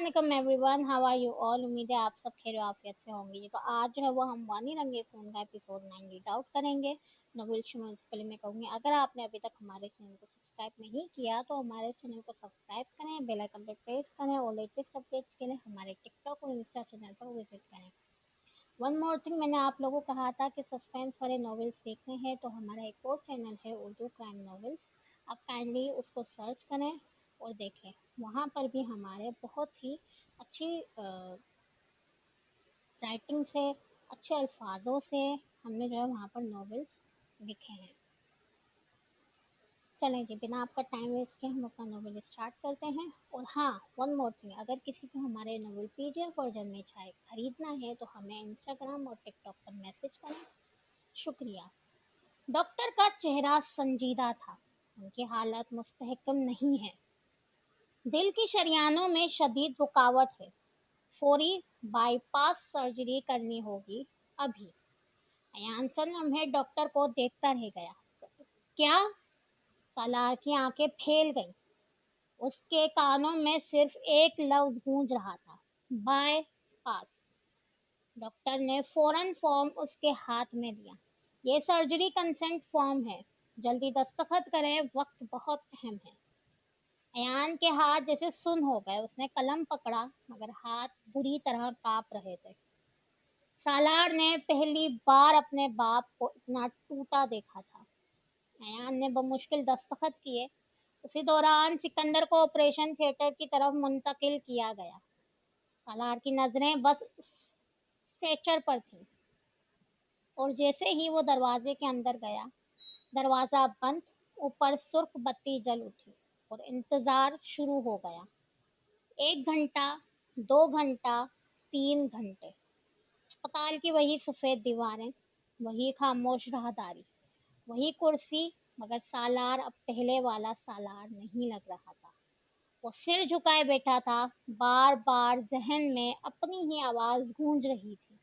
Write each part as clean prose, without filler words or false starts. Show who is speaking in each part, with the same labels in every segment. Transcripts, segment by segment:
Speaker 1: वालेकुम everyone, how are you all. उम्मीद है आप सब खैर आफियत से होंगे। तो आज जो है वो हम वानी रंगे खून का एपिसोड 9 रीड आउट करेंगे। नवल शुरू से पहले मैं कहूँगी, अगर आपने अभी तक हमारे चैनल को सब्सक्राइब नहीं किया तो हमारे चैनल को सब्सक्राइब करें, बेल आइकन पर प्रेस करें और लेटेस्ट अपडेट्स के लिए हमारे टिकटॉक और इंस्टा चैनल पर विजिट करें। वन मोर थिंग, मैंने आप लोगों को कहा था कि सस्पेंस वाले नॉवेल्स देखने हैं तो हमारा एक और चैनल है उर्दू क्राइम नॉवेल्स। आप काइंडली उसको सर्च करें और देखें। वहाँ पर भी हमारे बहुत ही अच्छी राइटिंग से, अच्छे अल्फाजों से हमने जो है वहाँ पर नॉवेल्स लिखे हैं। चलें जी, बिना आपका टाइम वेस्ट किए हम अपना नॉवेल स्टार्ट करते हैं। और हाँ, वन मोर थिंग, अगर किसी को हमारे नॉवेल पीडीएफ वर्जन में चाहे खरीदना है तो हमें इंस्टाग्राम और टिकटॉक पर मैसेज करें। शुक्रिया। डॉक्टर का चेहरा संजीदा था। उनकी हालत मुस्तहकम नहीं है। दिल की शरियानों में शदीद रुकावट है। फौरी बाईपास सर्जरी करनी होगी अभी। अयान चंद लम्हे डॉक्टर को देखता रह गया। क्या? सालार की आंखें फैल गईं। उसके कानों में सिर्फ एक लफ्ज गूंज रहा था, बाय पास। डॉक्टर ने फौरन फॉर्म उसके हाथ में दिया। ये सर्जरी कंसेंट फॉर्म है, जल्दी दस्तखत करें, वक्त बहुत अहम है। अयान के हाथ जैसे सुन हो गए। उसने कलम पकड़ा मगर हाथ बुरी तरह कांप रहे थे। सालार ने पहली बार अपने बाप को इतना टूटा देखा था। अयान ने बमुश्किल दस्तखत किए। उसी दौरान सिकंदर को ऑपरेशन थिएटर की तरफ मुंतकिल किया गया। सालार की नजरें बस उस स्ट्रेचर पर थीं और जैसे ही वो दरवाजे के अंदर गया, दरवाज़ा बंद, ऊपर सुर्ख बत्ती जल उठी और इंतज़ार शुरू हो गया। 1 घंटा, 2 घंटा, 3 घंटे। अस्पताल की वही सफ़ेद दीवारें, वही खामोश राहदारी, वही कुर्सी, मगर सालार अब पहले वाला सालार नहीं लग रहा था। वो सिर झुकाए बैठा था। बार बार जहन में अपनी ही आवाज़ गूंज रही थी,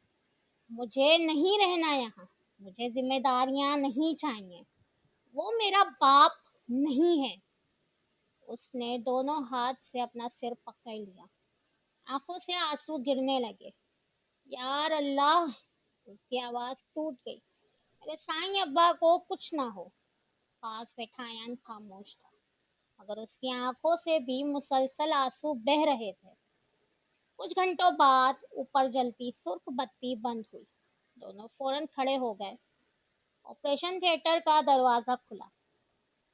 Speaker 1: मुझे नहीं रहना यहाँ, मुझे जिम्मेदारियाँ नहीं चाहिए, वो मेरा बाप नहीं है। उसने दोनों हाथ से अपना सिर पकड़ लिया। आंखों से आंसू गिरने लगे। यार अल्लाह! उसकी आवाज़ टूट गई। मेरे साईं अब्बा को कुछ ना हो। पास बैठा अयान खामोश था, मगर उसकी आंखों से भी मुसलसल आंसू बह रहे थे। कुछ घंटों बाद ऊपर जलती सुर्ख बत्ती बंद हुई। दोनों फौरन खड़े हो गए। ऑपरेशन थिएटर का दरवाज़ा खुला।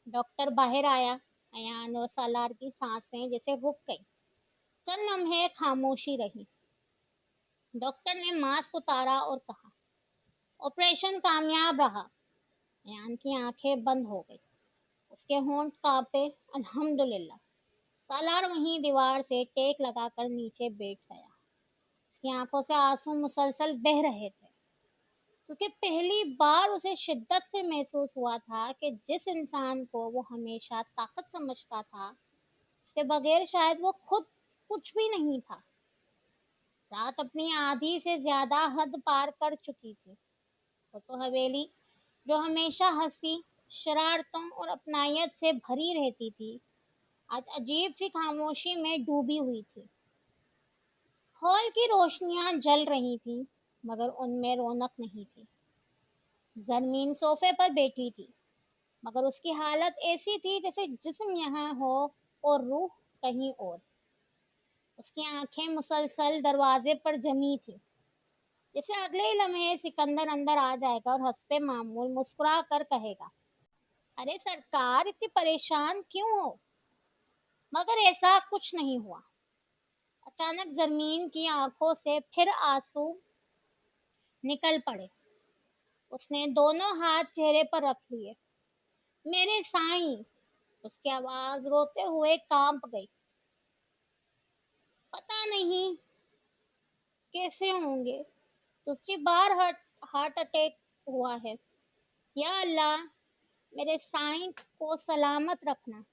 Speaker 1: डॉक्टर बाहर आया। अयान और सालार की सांसें जैसे रुक गईं। चंद लम्हे खामोशी रही। डॉक्टर ने मास्क उतारा और कहा, ऑपरेशन कामयाब रहा। अयान की आंखें बंद हो गई। उसके होंठ कांपे। अल्हम्दुलिल्लाह। सालार वहीं दीवार से टेक लगाकर नीचे बैठ गया। उसकी आंखों से आंसू मुसलसल बह रहे थे, क्योंकि पहली बार उसे शिद्दत से महसूस हुआ था कि जिस इंसान को वो हमेशा ताकत समझता था, उसके बगैर शायद वो खुद कुछ भी नहीं था। रात अपनी आधी से ज्यादा हद पार कर चुकी थी। वो तो हवेली, जो हमेशा हंसी, शरारतों और अपनायत से भरी रहती थी, आज अजीब सी खामोशी में डूबी हुई थी। हॉल की रोशनियां जल रही थीं, मगर उनमें रौनक नहीं थी। जरमीन सोफे पर बैठी थी, मगर उसकी हालत ऐसी थी जैसे जिस्म यहाँ हो और रूह कहीं और। उसकी आंखें मुसलसल दरवाजे पर जमी थी, जैसे अगले ही लम्हे सिकंदर अंदर आ जाएगा और हंसपे मामूल मुस्कुरा कर कहेगा, अरे सरकार, इतनी परेशान क्यों हो? मगर ऐसा कुछ नहीं हुआ। अचानक जमीन की आंखों से फिर आंसू निकल पड़े। उसने दोनों हाथ चेहरे पर रख लिए। मेरे साईं! उसकी आवाज रोते हुए कांप गई। पता नहीं कैसे होंगे, दूसरी बार हार्ट हार्ट अटैक हुआ है। या अल्लाह, मेरे साईं को सलामत रखना।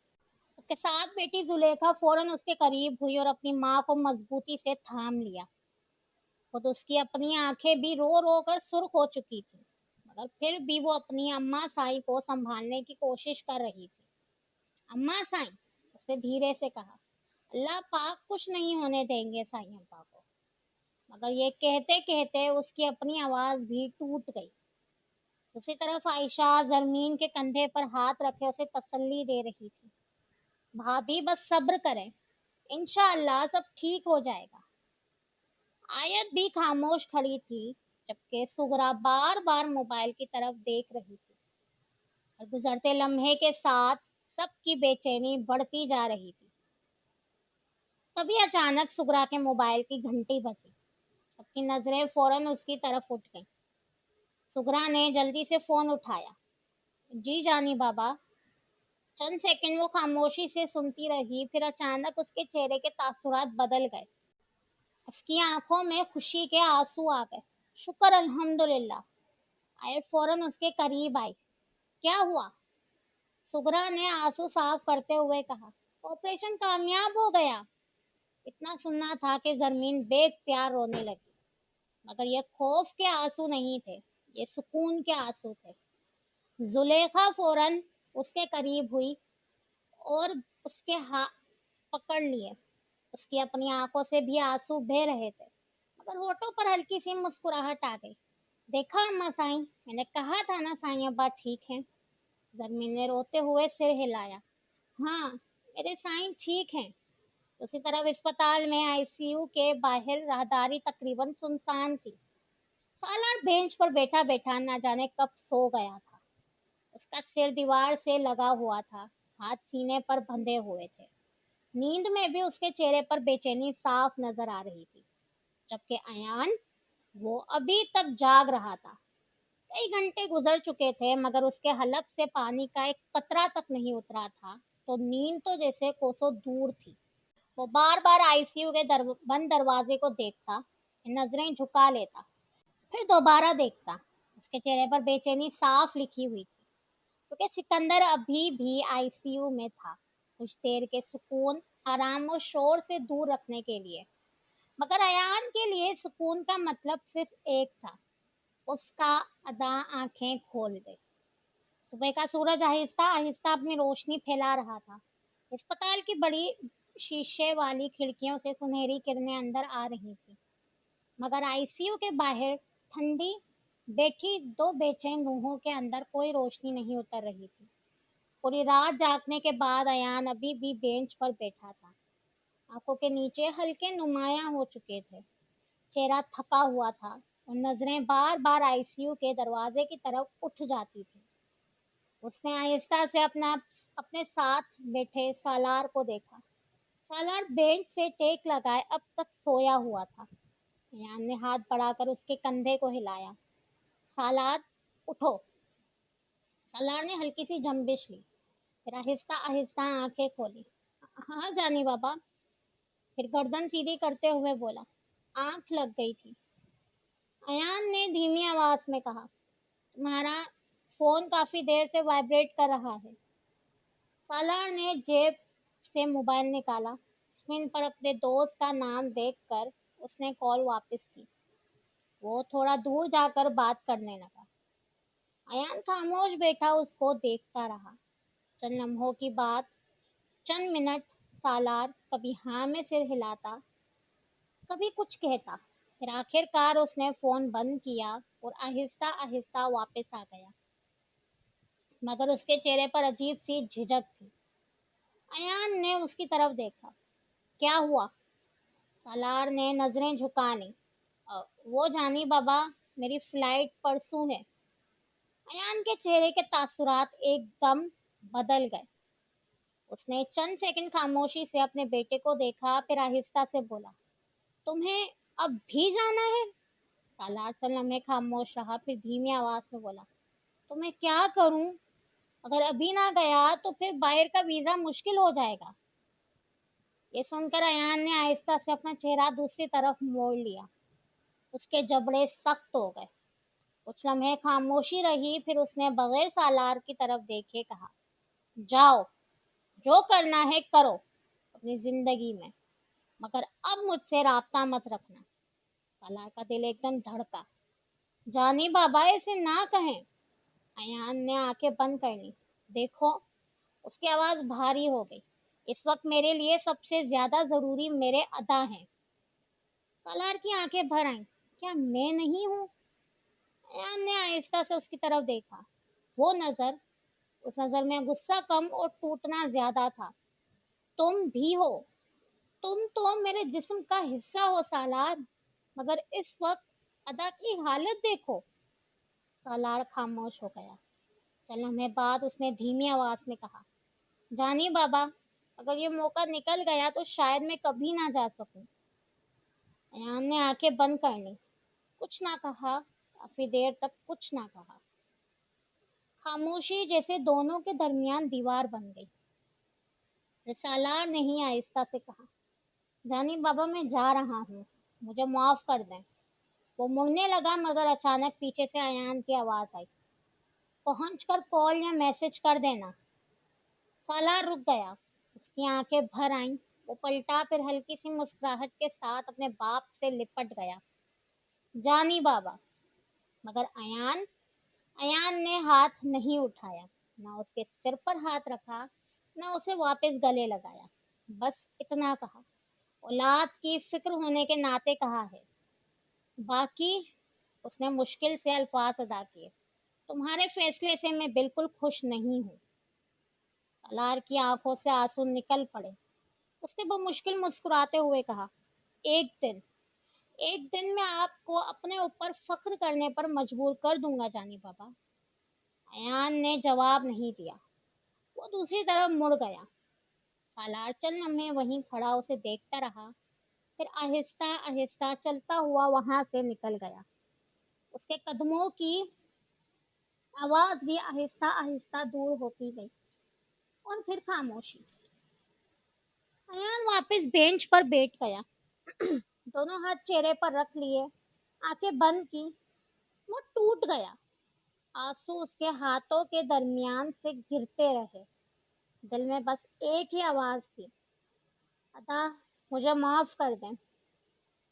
Speaker 1: उसके साथ बेटी जुलेखा फौरन उसके करीब हुई और अपनी माँ को मजबूती से थाम लिया। खुद उसकी अपनी आंखें भी रो रो कर सुर्ख हो चुकी थी, मगर फिर भी वो अपनी अम्मा साईं को संभालने की कोशिश कर रही थी। अम्मा साईं, उसने धीरे से कहा, اللہ پاک کچھ نہیں ہونے دیں گے سائیں ابا کو. مگر یہ کہتے کہتے اس کی اپنی آواز بھی ٹوٹ گئی. دوسری طرف عائشہ زرمین کے کندھے پر ہاتھ رکھے اسے تسلی دے رہی تھی. بھابھی بس صبر کریں، انشاءاللہ سب ٹھیک ہو جائے گا. آیت بھی خاموش کھڑی تھی جبکہ سغرا بار بار موبائل کی طرف دیکھ رہی تھی اور گزرتے لمحے کے ساتھ سب کی بے چینی بڑھتی جا رہی تھی. تبھی اچانک سغرا کے موبائل کی گھنٹی بجی. سب کی نظریں فوراً اس کی طرف اٹھ گئیں. سغرا نے جلدی سے فون اٹھایا. جی جانی بابا. چند سیکنڈ وہ خاموشی سے سنتی رہی، پھر اچانک اس کے چہرے کے تاثرات بدل گئے. اس کی آنکھوں میں خوشی کے آنسو آ گئے. شکر الحمدللہ. آیت فوراً اس کے قریب آئی. کیا ہوا؟ سغرا نے آنسو صاف کرتے ہوئے کہا. آپریشن کامیاب ہو گیا. اتنا سننا تھا کہ زرمین بے اختیار رونے لگی. مگر یہ خوف کے آنسو نہیں تھے، یہ سکون کے آنسو تھے. زلیخا فوراً اس کے قریب ہوئی اور اس کے ہاتھ پکڑ لیے. اس کی اپنی آنکھوں سے بھی آنسو بہہ رہے تھے مگر ہونٹوں پر ہلکی سی مسکراہٹ آ گئی. دیکھا اماں سائیں، میں نے کہا تھا نا سائیں ابا ٹھیک ہیں. زرمین نے روتے ہوئے سر ہلایا. ہاں میرے سائیں ٹھیک ہیں. اسی طرف اسپتال میں آئی سی یو کے باہر راہداری تقریباً سنسان تھی. سالار بینچ پر بیٹھا بیٹھا نہ جانے کب سو گیا تھا. اس کا سر دیوار سے لگا ہوا تھا، ہاتھ سینے پر بندھے ہوئے تھے. نیند میں بھی اس کے چہرے پر بے چینی صاف نظر آ رہی تھی. جبکہ ایان، وہ ابھی تک جاگ رہا تھا. کئی گھنٹے گزر چکے تھے مگر اس کے حلق سے پانی کا ایک قطرہ تک نہیں اترا تھا. تو نیند تو جیسے کوسوں دور تھی. وہ بار بار آئی سی یو کے بند دروازے کو دیکھتا، نظریں جھکا لیتا، پھر دوبارہ دیکھتا. اس کے چہرے پر بے چینی صاف لکھی ہوئی تھی کیونکہ سکندر ابھی بھی آئی سی یو میں تھا. کچھ دیر کے سکون، آرام اور شور سے دور رکھنے کے لیے. مگر ایان کے لیے سکون کا مطلب صرف ایک تھا، اس کا ادا آنکھیں کھول دے. صبح کا سورج آہستہ آہستہ اپنی روشنی پھیلا رہا تھا. اسپتال کی بڑی شیشے والی کھڑکیوں سے سنہری کرنیں اندر آ رہی تھی مگر آئی سی یو کے باہر ٹھنڈی بیٹھی دو بے چین روحوں کے اندر کوئی روشنی نہیں اتر رہی تھی. پوری رات جاگنے کے بعد ایان ابھی بھی بینچ پر بیٹھا تھا. آنکھوں کے نیچے ہلکے نمایاں ہو چکے تھے، چہرہ تھکا ہوا تھا اور نظریں بار بار آئی سی یو کے دروازے کی طرف اٹھ جاتی تھی. اس نے آہستہ سے اپنے ساتھ بیٹھے سالار کو دیکھا. سالار بینچ سے ٹیک لگائے اب تک سویا ہوا تھا. ایان نے ہاتھ بڑھا کر اس کے کندھے کو ہلایا. سالار اٹھو. سالار نے ہلکی سی جنبش لی، پھر آہستہ آہستہ آنکھیں کھولی. ہاں جانی بابا. پھر گردن سیدھی کرتے ہوئے بولا. آنکھ لگ گئی تھی. ایان نے دھیمی آواز میں کہا. تمہارا فون کافی دیر سے وائبریٹ کر رہا ہے. سالار نے جیب سے موبائل نکالا. اسکرین پر اپنے دوست کا نام دیکھ کر اس نے کال واپس کی. وہ تھوڑا دور جا کر بات کرنے لگا. ایان خاموش بیٹھا اس کو دیکھتا رہا. چند لمحوں کی بات، چند منٹ. سالار کبھی ہاں میں سر ہلاتا، کبھی کچھ کہتا. پھر آخر کار اس نے فون بند کیا اور آہستہ آہستہ واپس آ گیا مگر اس کے چہرے پر عجیب سی جھجک تھی. ایان نے اس کی طرف دیکھا. کیا ہوا؟ سالار نے نظریں جھکا لیں. وہ جانی بابا، میری فلائٹ پرسوں ہے. ایان کے چہرے کے تاثرات ایک دم بدل گئے. اس نے چند سیکنڈ خاموشی سے اپنے بیٹے کو دیکھا، پھر آہستہ سے بولا. تمہیں اب بھی جانا ہے؟ سالار چند لمحے خاموش رہا، پھر دھیمی آواز میں بولا. تو میں کیا کروں؟ اگر ابھی نہ گیا تو پھر باہر کا ویزا مشکل ہو جائے گا. یہ سن کر ایان نے آہستہ سے اپنا چہرہ دوسری طرف موڑ لیا. اس کے جبڑے سخت ہو گئے. کچھ لمحے خاموشی رہی، پھر اس نے بغیر سالار کی طرف دیکھے کہا. جاؤ، جو کرنا ہے کرو اپنی زندگی میں، مگر اب مجھ سے رابطہ مت رکھنا. سالار کا دل ایک دم دھڑکا. جانی بابا ایسے نہ کہیں. ایان نے آنکھیں بند کر لی. دیکھو. اس کی آواز بھاری ہو گئی. اس وقت میرے لیے سب سے زیادہ ضروری میرے ادا ہیں۔ سالار کی آنکھیں بھر آئیں۔ کیا میں نہیں ہوں؟ ایان نے آہستہ سے اس کی طرف دیکھا۔ وہ نظر اس نظر میں غصہ کم اور ٹوٹنا زیادہ تھا۔ تم بھی ہو، تم تو میرے جسم کا حصہ ہو سالار، مگر اس وقت ادا کی حالت دیکھو۔ سالار خاموش ہو گیا۔ چل ہمیں بعد، اس نے دھیمی آواز میں کہا۔ جانی بابا، اگر یہ موقع نکل گیا تو شاید میں کبھی نہ جا سکوں۔ ایان نے آنکھیں بند کر لی، کچھ نہ کہا، کافی دیر تک کچھ نہ کہا۔ خاموشی جیسے دونوں کے درمیان دیوار بن گئی۔ سالار نے ہی آہستہ سے کہا، جانی بابا میں جا رہا ہوں، مجھے معاف کر دیں۔ وہ مڑنے لگا مگر اچانک پیچھے سے ایان کی آواز آئی، پہنچ کر کال یا میسج کر دینا۔ سالار رک گیا، اس کی آنکھیں بھر آئیں۔ وہ پلٹا، پھر ہلکی سی مسکراہٹ کے ساتھ اپنے باپ سے لپٹ گیا۔ جانی بابا، مگر ایان نے ہاتھ نہیں اٹھایا، نہ اس کے سر پر ہاتھ رکھا، نہ اسے واپس گلے لگایا۔ بس اتنا کہا، اولاد کی فکر ہونے کے ناطے کہا ہے۔ باقی اس نے مشکل سے الفاظ ادا کیے، تمہارے فیصلے سے میں بالکل خوش نہیں ہوں۔ سالار کی آنکھوں سے آنسو نکل پڑے۔ اس نے بمشکل مسکراتے ہوئے کہا، ایک دن ایک دن میں آپ کو اپنے اوپر فخر کرنے پر مجبور کر دوں گا جانی بابا۔ ایان نے جواب نہیں دیا، وہ دوسری طرف مڑ گیا۔ سالار چند لمحے وہیں کھڑا اسے دیکھتا رہا، پھر آہستہ آہستہ چلتا ہوا وہاں سے نکل گیا۔ اس کے قدموں کی آواز بھی آہستہ آہستہ دور ہوتی گئی، اور پھر خاموشی۔ ایان واپس بینچ پر بیٹھ گیا، دونوں ہاتھ چہرے پر رکھ لیے، آنکھیں بند کی۔ وہ ٹوٹ گیا، آنسو اس کے ہاتھوں کے درمیان سے گرتے رہے۔ دل میں بس ایک ہی آواز تھی، ادا مجھے معاف کر دیں،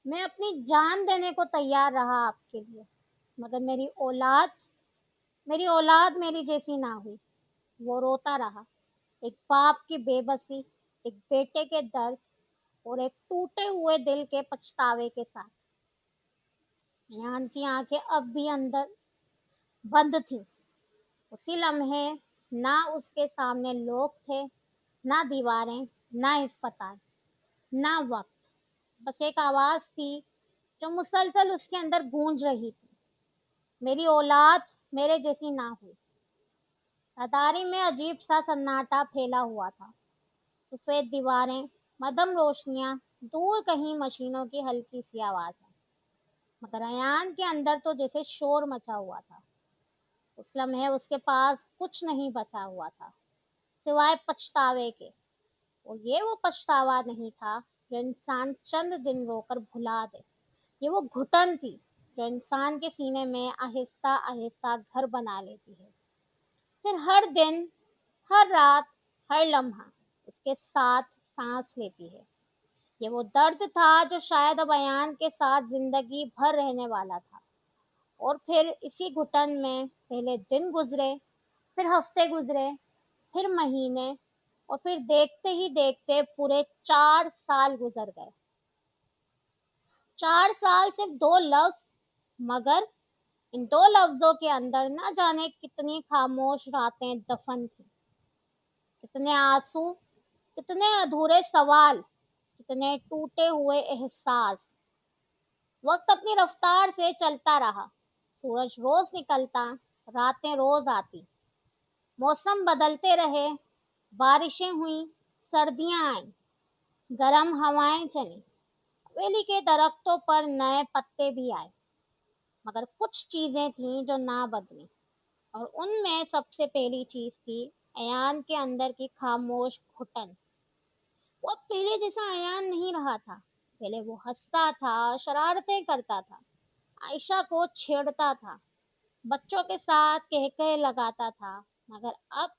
Speaker 1: میں اپنی جان دینے کو تیار رہا آپ کے لیے، مگر میری اولاد میری جیسی نہ ہوئی۔ وہ روتا رہا، ایک باپ کی بے بسی، ایک بیٹے کے درد، اور ایک ٹوٹے ہوئے دل کے پچھتاوے کے ساتھ۔ ایان کی آنکھیں اب بھی اندر بند تھیں۔ اسی لمحے نہ اس کے سامنے لوگ تھے، نہ دیواریں، نہ اسپتال، نہ وقت، بس ایک آواز تھی جو مسلسل اس کے اندر گونج رہی تھی، میری اولاد میرے جیسی نہ ہوئی۔ اداری میں عجیب سا سناٹا پھیلا ہوا تھا، سفید دیواریں، مدھم روشنیاں، دور کہیں مشینوں کی ہلکی سی آوازیں، مگر ایان کے اندر تو جیسے شور مچا ہوا تھا۔ اس لمحے اس کے پاس کچھ نہیں بچا ہوا تھا سوائے پچھتاوے کے، اور یہ وہ پچھتاوا نہیں تھا جو انسان چند دن رو کر بھلا دے، یہ وہ گھٹن تھی جو انسان کے سینے میں آہستہ آہستہ گھر بنا لیتی ہے، پھر ہر دن، ہر رات، ہر لمحہ اس کے ساتھ سانس لیتی ہے۔ یہ وہ درد تھا جو شاید اب ایان کے ساتھ زندگی بھر رہنے والا تھا۔ اور پھر اسی گھٹن میں پہلے دن گزرے، پھر ہفتے گزرے، پھر مہینے، اور پھر دیکھتے ہی دیکھتے پورے 4 سال گزر گئے۔ 4 سال صرف 2 لفظ، مگر ان 2 لفظوں کے اندر نہ جانے کتنی خاموش راتیں دفن تھیں، کتنے آنسو، کتنے ادھورے سوال، کتنے ٹوٹے ہوئے احساس۔ وقت اپنی رفتار سے چلتا رہا، سورج روز نکلتا، راتیں روز آتی، موسم بدلتے رہے، بارشیں ہوئیں، سردیاں آئیں، گرم ہوائیں چلیں، حویلی کے درختوں پر نئے پتے بھی آئے، مگر کچھ چیزیں تھیں جو نہ بدلیں، اور ان میں سب سے پہلی چیز تھی ایان کے اندر کی خاموش گھٹن۔ وہ اب پہلے جیسا ایان نہیں رہا تھا۔ پہلے وہ ہنستا تھا، شرارتیں کرتا تھا، عائشہ کو چھیڑتا تھا، بچوں کے ساتھ کہکہے لگاتا تھا، مگر اب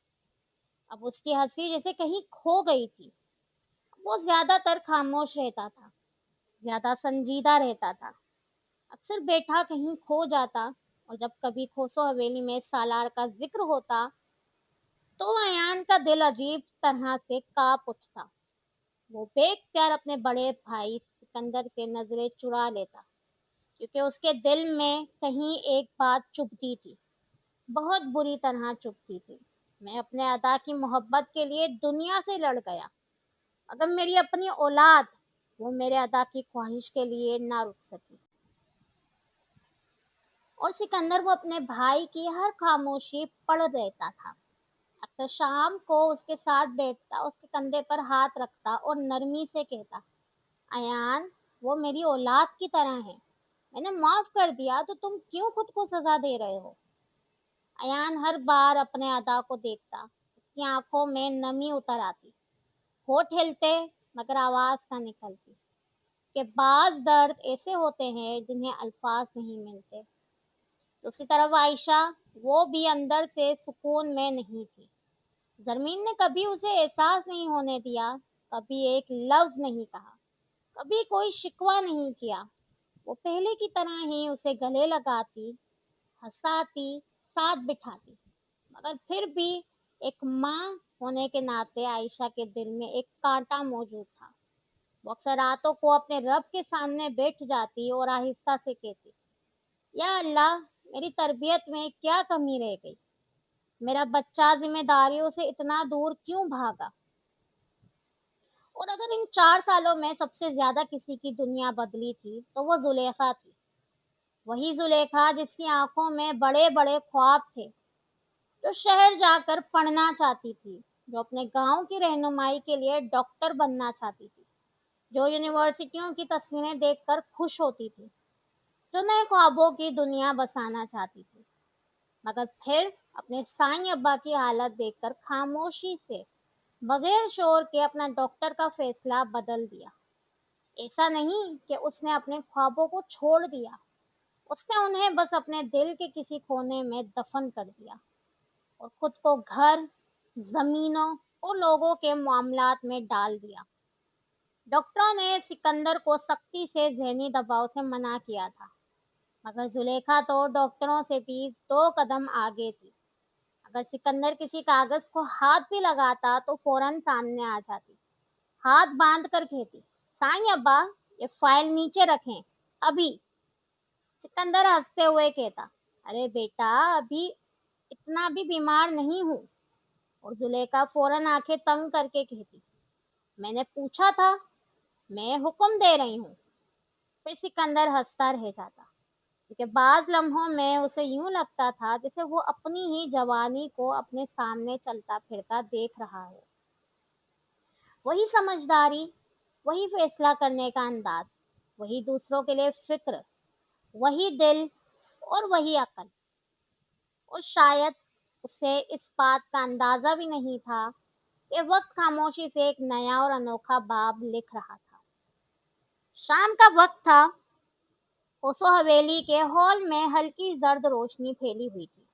Speaker 1: اس کی ہنسی جیسے کہیں کھو گئی تھی۔ وہ زیادہ تر خاموش رہتا تھا، زیادہ سنجیدہ رہتا تھا، اکثر بیٹھا کہیں کھو جاتا، اور جب کبھی کھوسو حویلی میں سالار کا ذکر ہوتا तो अयान का दिल अजीब तरह से कांप उठता। वो बेख्तियार अपने बड़े भाई सिकंदर से नजरें चुरा लेता, क्योंकि उसके दिल में कहीं एक बात चुभती थी, बहुत बुरी तरह चुभती थी। मैं अपने अदा की मोहब्बत के लिए दुनिया से लड़ गया, अगर मेरी अपनी औलाद वो मेरे अदा की ख्वाहिश के लिए ना रुक सकी। और सिकंदर वो अपने भाई की हर खामोशी पढ़ रहता था। अक्सर शाम को उसके साथ बैठता, उसके कंधे पर हाथ रखता और नरमी से कहता, अयान, वो मेरी औलाद की तरह है, मैंने माफ कर दिया तो तुम क्यों खुद को सजा दे रहे हो। अयान हर बार अपने अदा को देखता, उसकी आंखों में नमी उतर आती, होठ हिलते मगर आवाज ना निकलती। कि बाज दर्द ऐसे होते हैं जिन्हें अल्फाज नहीं मिलते। दूसरी तरफ आयशा, वो भी अंदर से सुकून में नहीं थी। जरमीन ने कभी उसे एहसास नहीं होने दिया, कभी एक लफ्ज नहीं कहा, कभी कोई शिकवा नहीं किया। वो पहले की तरह ही उसे गले लगाती, हंसाती, साथ बिठाती। मगर फिर भी एक माँ होने के नाते आयशा के दिल में एक कांटा मौजूद था। वो अक्सर रातों को अपने रब के सामने बैठ जाती और आहिस्ता से कहती, या अल्लाह, मेरी तरबियत में क्या कमी रह गई, मेरा बच्चा जिम्मेदारियों से इतना दूर क्यों भागा। और अगर इन 4 सालों में सबसे ज्यादा किसी की दुनिया बदली थी तो वो जुलेखा थी। वही जुलेखा जिसकी आंखों में बड़े बड़े ख्वाब थे, जो शहर जाकर पढ़ना चाहती थी, जो अपने गांव की रहनुमाई के लिए डॉक्टर बनना चाहती थी, जो यूनिवर्सिटियों की तस्वीरें देखकर खुश होती थी, जो नए ख्वाबों की दुनिया बसाना चाहती थी। मगर फिर अपने साईं अब्बा की हालत देखकर खामोशी से, बगैर शोर के अपना डॉक्टर का फैसला बदल दिया। ऐसा नहीं कि उसने अपने ख्वाबों को छोड़ दिया, उसने उन्हें बस अपने दिल के किसी कोने में दफन कर दिया और खुद को घर, जमीनों और लोगों के मामलात में डाल दिया। डॉक्टरों ने सिकंदर को सख्ती से जहनी दबाव से मना किया था, मगर जुलेखा तो डॉक्टरों से भी 2 कदम आगे थी। अगर सिकंदर किसी कागज को हाथ भी लगाता तो फौरन सामने आ जाती, हाथ बांध कर कहती, साईं अब्बा, ये फाइल नीचे रखें, अभी। सिकंदर हंसते हुए कहता, अरे बेटा, अभी इतना भी बीमार नहीं हूँ। और जुलेखा फौरन आंखें तंग करके कहती, मैंने पूछा था, मैं हुक्म दे रही हूँ। फिर सिकंदर हंसता रह जाता, क्योंकि बाज लम्हों में उसे यूं लगता था जैसे वो अपनी ही जवानी को अपने सामने चलता फिरता देख रहा हो। वही समझदारी, वही फैसला करने का अंदाज, वही दूसरों के लिए फिक्र, वही दिल और वही अकल। और शायद उसे इस बात का अंदाजा भी नहीं था कि वक्त खामोशी से एक नया और अनोखा बाब लिख रहा था। शाम का वक्त था। ओसो हवेली के हॉल में हल्की जर्द रोशनी फैली हुई थी।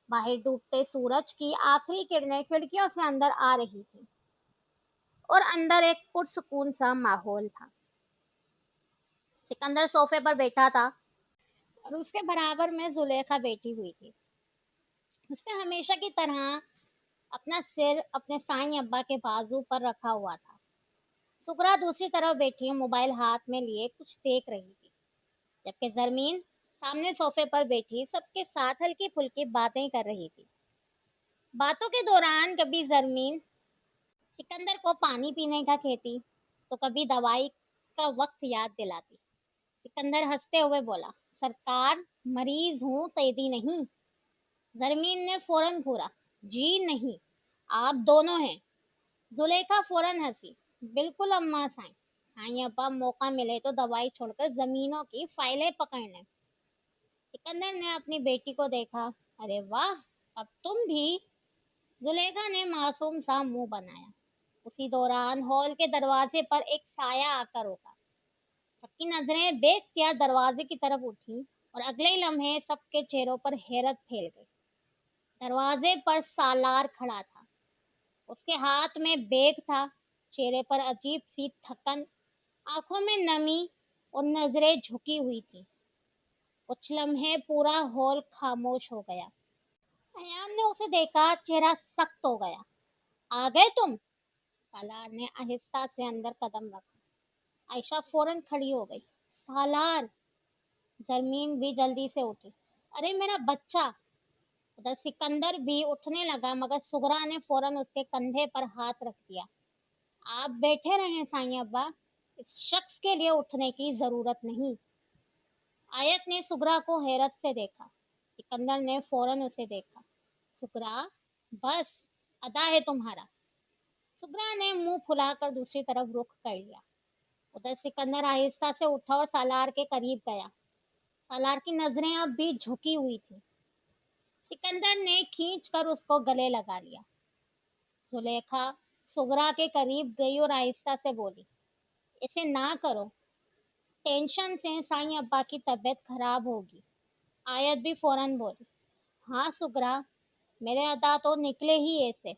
Speaker 1: बाहर डूबते सूरज की आखिरी किरणें खिड़कियों से अंदर आ रही थी और अंदर एक पुरसुकून सा माहौल था। सिकंदर सोफे पर बैठा था और उसके बराबर में जुलेखा बैठी हुई थी। उसने हमेशा की तरह अपना सिर अपने साईं अब्बा के बाजू पर रखा हुआ था। सुगरा दूसरी तरफ बैठी मोबाइल हाथ में लिए कुछ देख रही थी, जबकि जरमीन सामने सोफे पर बैठी सबके साथ हल्की फुल्की बातें कर रही थी। बातों के दौरान कभी जरमीन सिकंदर को पानी पीने का कहती, तो कभी दवाई का वक्त याद दिलाती। सिकंदर हंसते हुए बोला, सरकार, मरीज हूँ, कैदी नहीं। जरमीन ने फौरन घूरा, जी नहीं, आप दोनों हैं। जुलेखा फौरन हंसी, बिल्कुल अम्मा साईं, साईं अब्बा मौका मिले तो दवाई छोड़कर जमीनों की फाइलें पकड़ लें। सिकंदर ने अपनी बेटी को देखा, अरे वाह, अब तुम भी। जुलेखा ने मासूम सा मुंह बनाया। उसी दौरान हॉल के दरवाजे पर एक साया आकर रुका। सबकी नजरें बेख्तियार दरवाजे की तरफ उठी और अगले ही लम्हे सबके चेहरों पर हैरत फैल गई। दरवाजे पर सालार खड़ा था, उसके हाथ में बैग था, चेहरे पर अजीब सी थकन, आंखों में नमी और नजरें झुकी हुई थी। कुछ लम्हे पूरा हॉल खामोश हो गया। अयान ने उसे देखा, चेहरा सख्त हो गया। आ गए तुम? सालार ने आहिस्ता से अंदर कदम रखा। आयशा फौरन खड़ी हो गई। सालार! जरमीन भी जल्दी से उठी। अरे मेरा बच्चा! उधर सिकंदर भी उठने लगा, मगर सुगरा ने फौरन उसके कंधे पर हाथ रख दिया। आप बैठे रहें साईं अब्बा, इस शख्स के लिए उठने की जरूरत नहीं। आयत ने सुगरा को हैरत से देखा। सिकंदर ने फौरन उसे देखा। सुगरा, बस, अदा है तुम्हारा। सुगरा ने मुंह फुलाकर दूसरी तरफ रुख कर लिया। उधर सिकंदर आहिस्ता से उठा और सालार के करीब गया। सालार की नजरें अब भी झुकी हुई थी। सिकंदर ने खींच कर उसको गले लगा लिया। जुलेखा सुगरा के करीब गई और आहिस्ता से बोली, इसे ना करो, टेंशन से साईं अब्बा की तबीयत खराब होगी। आयत भी फौरन बोली, हाँ सुगरा, मेरे अदा तो निकले ही ऐसे,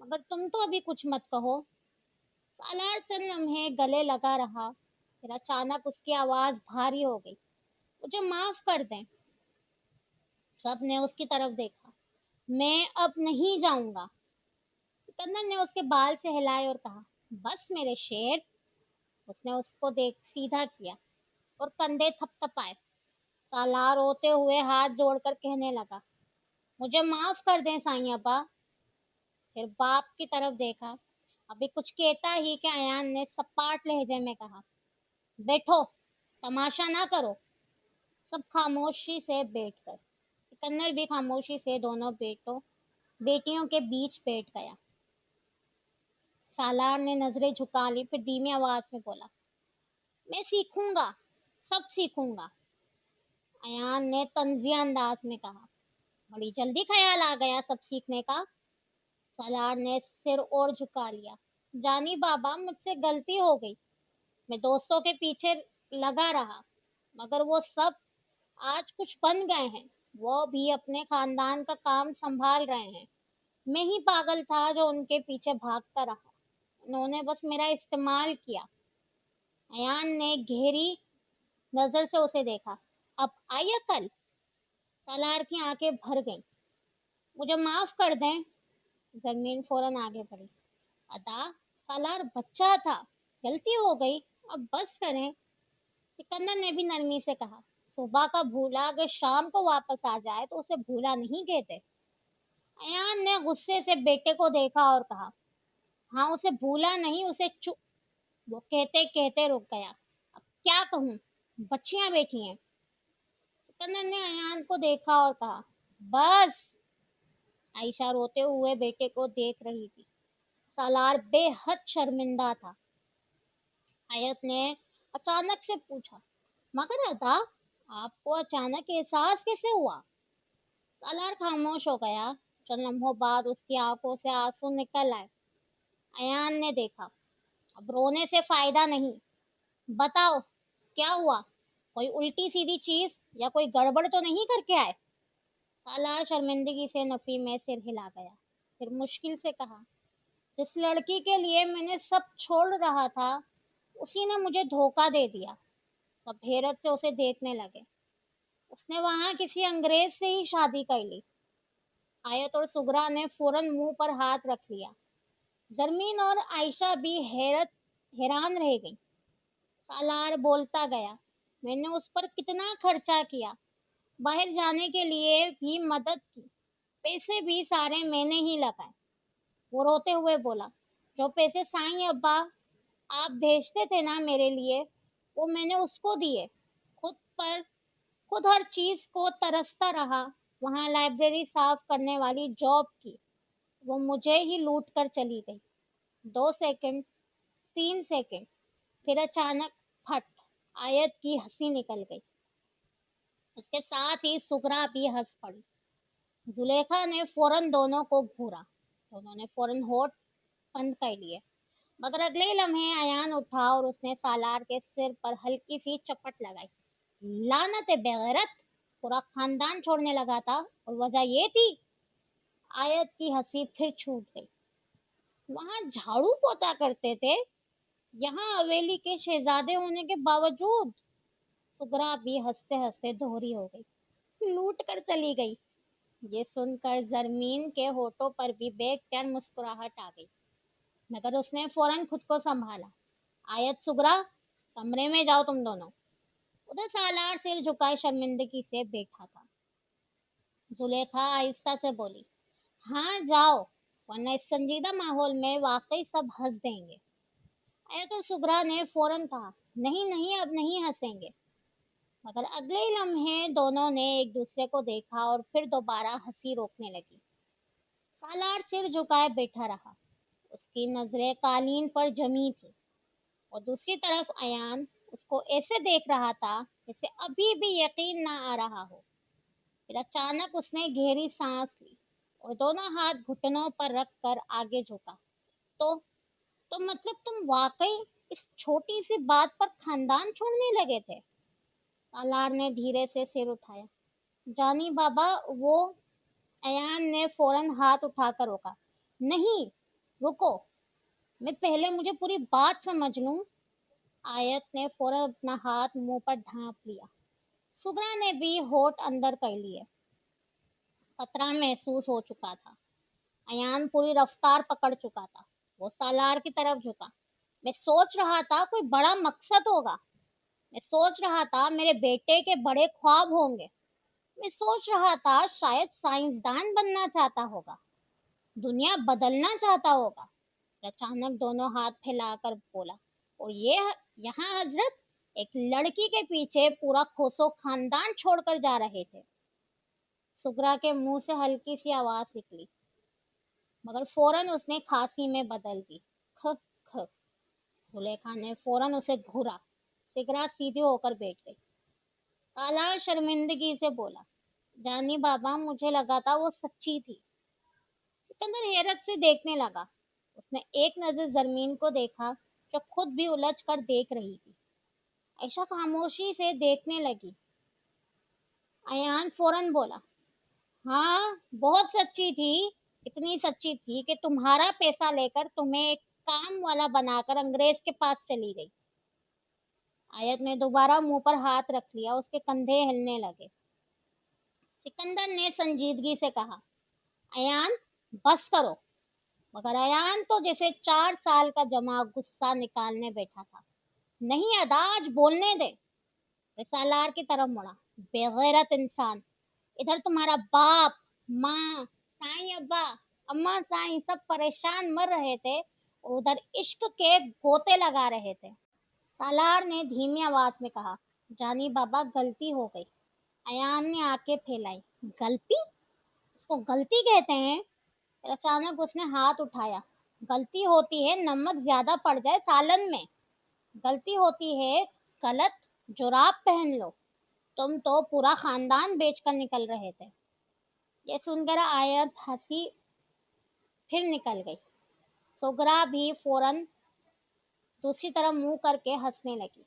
Speaker 1: मगर तुम तो अभी कुछ मत कहो। सालार चंद लम्हे गले लगा रहा, फिर अचानक उसकी आवाज भारी हो गई। मुझे माफ कर दें। सब ने उसकी तरफ देखा। मैं अब नहीं जाऊंगा। सिकंदर ने उसके बाल से हिलाए और कहा, बस मेरे शेर। उसने उसको देख सीधा किया और कंधे थपथपाए। सालार रोते हुए हाथ जोड़कर कहने लगा, मुझे माफ कर दें साईं अब्बा। फिर बाप की तरफ देखा। अभी कुछ कहता ही कि अयान ने सपाट लहजे में कहा, बैठो, तमाशा ना करो। सब खामोशी से बैठ गए। सिकंदर भी खामोशी से दोनों बेटियों के बीच बैठ गया। सालार ने नजरें झुका ली, फिर धीमी आवाज में बोला, मैं सीखूंगा, सब सीखूंगा। अयान ने तंजिया अंदाज में कहा, बड़ी जल्दी ख्याल आ गया सब सीखने का। सालार ने सिर और झुका लिया। जानी बाबा, मुझसे गलती हो गई। मैं दोस्तों के पीछे लगा रहा, मगर वो सब आज कुछ बन गए हैं। वो भी अपने खानदान का काम संभाल रहे हैं। मैं ही पागल था जो उनके पीछे भागता रहा। उन्होंने बस मेरा इस्तेमाल किया। अयान ने गहरी नजर से उसे देखा। अब आई अकल? सालार की आंखें भर गईं। मुझे माफ कर दें। जरमीन फौरन आगे बढ़ी। अदा, सालार बच्चा था, गलती हो गई, अब बस करें। सिकंदर ने भी नरमी से कहा, सुबह का भूला अगर शाम को वापस आ जाए तो उसे भूला नहीं कहते। अयान ने गुस्से से बेटे को देखा और कहा, हाँ, उसे भूला नहीं, उसे चुप। वो कहते कहते रुक गया। अब क्या कहूँ, बच्चियां बैठी हैं। सिकंदर ने अयान को देखा और कहा, बस। आयशा रोते हुए बेटे को देख रही थी। सालार बेहद शर्मिंदा था। आयत ने अचानक से पूछा, मगर अदा, आपको अचानक एहसास कैसे हुआ? सालार खामोश हो गया। चंद लम्हों बाद उसकी आंखों से आंसू निकल आए। अयान ने देखा, अब रोने से फायदा नहीं। बताओ, क्या हुआ? कोई उल्टी सीधी चीज या कोई गड़बड़ तो नहीं करके आए? सालार शर्मिंदगी से नफी में सिर हिला गया। फिर मुश्किल से कहा, जिस लड़की के लिए मैंने सब छोड़ रहा था, उसी ने मुझे धोखा दे दिया। सब हैरत से उसे देखने लगे। उसने वहां किसी अंग्रेज से ही शादी कर ली। आयत और सुगरा ने फौरन मुंह पर हाथ रख लिया। जरमीन और आयशा भी हैरान रह गई। सालार बोलता गया, मैंने उस पर कितना खर्चा किया, बाहर जाने के लिए भी मदद की, पैसे भी सारे मैंने ही लगाए। वो रोते हुए बोला, जो पैसे साईं अब्बा आप भेजते थे ना मेरे लिए, वो मैंने उसको दिए। खुद पर खुद हर चीज को तरसता रहा। वहां लाइब्रेरी साफ करने वाली जॉब की, वो मुझे ही लूट कर चली गई। 2 सेकंड, 3 सेकंड, फिर अचानक फट, आयत की हंसी निकल गई। उसके साथ ही सुगरा भी हंस पड़ी। जुलेखा ने फौरन दोनों को घूरा। दोनों ने फौरन होठ बंद कर लिए, मगर अगले लम्हे अयान उठा और उसने सालार के सिर पर हल्की सी चपट लगाई। लानत है बेगैरत, पूरा खानदान छोड़ने लगा था और वजह ये थी। आयत की हंसी फिर छूट गई। वहां झाड़ू पोछा करते थे, यहाँ हवेली के शहजादे होने के बावजूद। सुगरा भी हंसते हंसते दोहरी हो गई। लूट कर चली गई। ये सुनकर जरमीन के होठों पर भी बेख्तियार मुस्कुराहट आ गई, मगर उसने फौरन खुद को संभाला। आयत सुगरा, कमरे में जाओ तुम दोनों। उधर सालार सिर झुकाए शर्मिंदगी से बैठा था। जुलेखा आहिस्ता से बोली, हाँ जाओ, वरना इस संजीदा माहौल में वाकई सब हंस देंगे। आयतुल सुगरा ने फौरन कहा, नहीं नहीं अब नहीं हंसेंगे। मगर अगले ही लम्हे दोनों ने एक दूसरे को देखा और फिर दोबारा हंसी रोकने लगी। सालार सिर झुकाए बैठा रहा, उसकी नजरें कालीन पर जमी थी और दूसरी तरफ अयान उसको ऐसे देख रहा था जैसे अभी भी यकीन ना आ रहा हो। फिर अचानक उसने गहरी सांस ली और दोनों हाथ घुटनों पर रख कर आगे झुका। तो तो मतलब तुम वाकई इस छोटी सी बात पर खानदान छोड़ने लगे थे? सालार ने धीरे से सिर उठाया। जानी बाबा वो, अयान ने फौरन हाथ उठाकर रोका। नहीं, रुको, मैं पहले मुझे पूरी बात समझ लूं। आयत ने फौरन अपना हाथ मुंह पर ढांप लिया। सुगरा ने भी होठ अंदर कर लिए। खतरा महसूस हो चुका था। अयान पूरी रफ्तार पकड़ चुका था। वो सालार की तरफ झुका। मैं सोच रहा था कोई बड़ा मकसद होगा। मैं सोच रहा था मेरे बेटे के बड़े ख्वाब होंगे। मैं सोच रहा था शायद साइंसदान बनना चाहता होगा, दुनिया बदलना चाहता होगा। अचानक दोनों हाथ फैलाकर बोला, और ये यहाँ हजरत एक लड़की के पीछे पूरा खोसो खानदान छोड़कर जा रहे थे। सुगरा के मुंह से हल्की सी आवाज निकली, मगर फौरन उसने खांसी में बदल दी। ख ख। जुलेखा ने फौरन उसे घूरा। सिगरा सीधी होकर बैठ गई। सालार शर्मिंदगी से बोला, जानी बाबा मुझे लगा था वो सच्ची थी। सिकंदर हैरत से देखने लगा। उसने एक नजर जरमीन को देखा, जो खुद भी उलझ कर देख रही थी। आयशा खामोशी से देखने लगी। अयान फौरन बोला, हाँ बहुत सच्ची थी। इतनी सच्ची थी कि तुम्हारा पैसा लेकर तुम्हें एक काम वाला बनाकर अंग्रेज के पास चली गई। आयत ने दोबारा मुंह पर हाथ रख लिया। उसके कंधे हिलने लगे। सिकंदर ने संजीदगी से कहा, अयान बस करो। मगर अयान तो जैसे 4 साल का जमा गुस्सा निकालने बैठा था। नहीं अदा, आज बोलने दे। सालार की तरफ मुड़ा। बेगैरत इंसान, इधर तुम्हारा बाप, माँ, साईं अब्बा, अम्मा साईं सब परेशान मर रहे थे और उधर इश्क के गोते लगा रहे थे। सालार ने धीमी आवाज में कहा, जानी बाबा गलती हो गई। अयान ने आंखें फैलाई। गलती? इसको गलती कहते हैं? फिर अचानक उसने हाथ उठाया। गलती होती है नमक ज्यादा पड़ जाए सालन में। गलती होती है गलत जुराब पहन लो। तुम तो पूरा खानदान बेचकर निकल रहे थे। ये सुनकर आयत हंसी फिर निकल गई। सुगरा भी फौरन दूसरी तरफ मुंह करके हंसने लगी।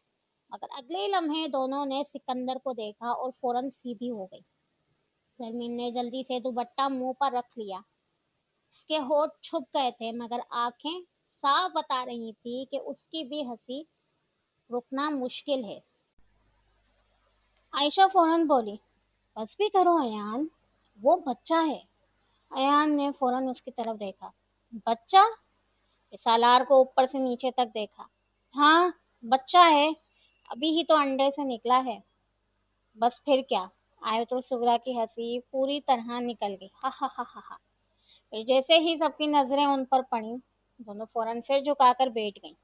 Speaker 1: मगर अगले ही लम्हे दोनों ने सिकंदर को देखा और फौरन सीधी हो गई। जरमीन ने जल्दी से दुपट्टा मुंह पर रख लिया। उसके होठ छुप गए थे, मगर आंखें साफ बता रही थी कि उसकी भी हंसी रुकना मुश्किल है। आयशा फौरन बोली, बस भी करो अयान, वो बच्चा है। अयान ने फौरन उसकी तरफ देखा। बच्चा? सालार को ऊपर से नीचे तक देखा। हाँ, बच्चा है, अभी ही तो अंडे से निकला है। बस फिर क्या? आयतुल सुगरा की हंसी पूरी तरह निकल गई। हा हा हा हा हा। फिर जैसे ही सबकी नजरें उन पर पड़ी, दोनों फौरन सिर झुकाकर बैठ गईं।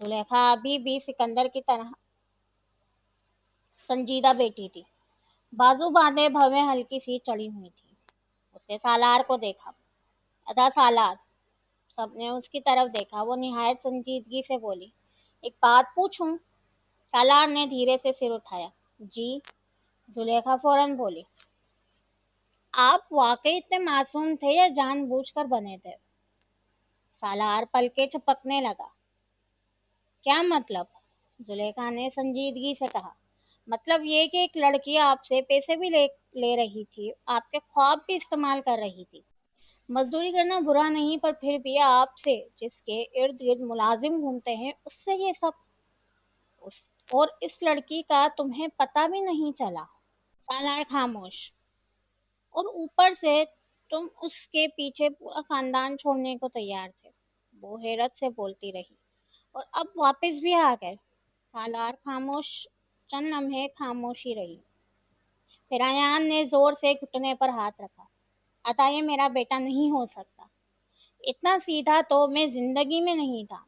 Speaker 1: जुलेखा अभी भी सिकंदर की तरह संजीदा बैठी थी, बाजू बांधे भवें हल्की सी चढ़ी हुई थी। उसने सालार को देखा। अदा सालार। सबने उसकी तरफ देखा। वो निहायत संजीदगी से बोली, एक बात पूछूं? सालार ने धीरे से सिर उठाया। जी। जुलेखा फौरन बोली, आप वाकई इतने मासूम थे या जानबूझकर बने थे? सालार पलके झपकने लगा। क्या मतलब? जुलेखा ने संजीदगी से कहा, मतलब ये कि एक लड़की आपसे पैसे भी ले रही थी, आपके ख्वाब भी इस्तेमाल कर रही थी। मजदूरी करना बुरा नहीं, पर फिर भी आपसे जिसके इर्द गिर्द मुलाजिम घूमते हैं उससे ये सब, और इस लड़की का तुम्हें पता भी नहीं चला। सालार खामोश। और ऊपर से तुम उसके पीछे पूरा खानदान छोड़ने को तैयार थे। वो हैरत से बोलती रही। और अब वापस भी आ गए। सालार खामोश, चंद लम्हे खामोशी रही। फिर अयान ने जोर से घुटने पर हाथ रखा। अता ये मेरा बेटा नहीं हो सकता। इतना सीधा तो मैं जिंदगी में नहीं था।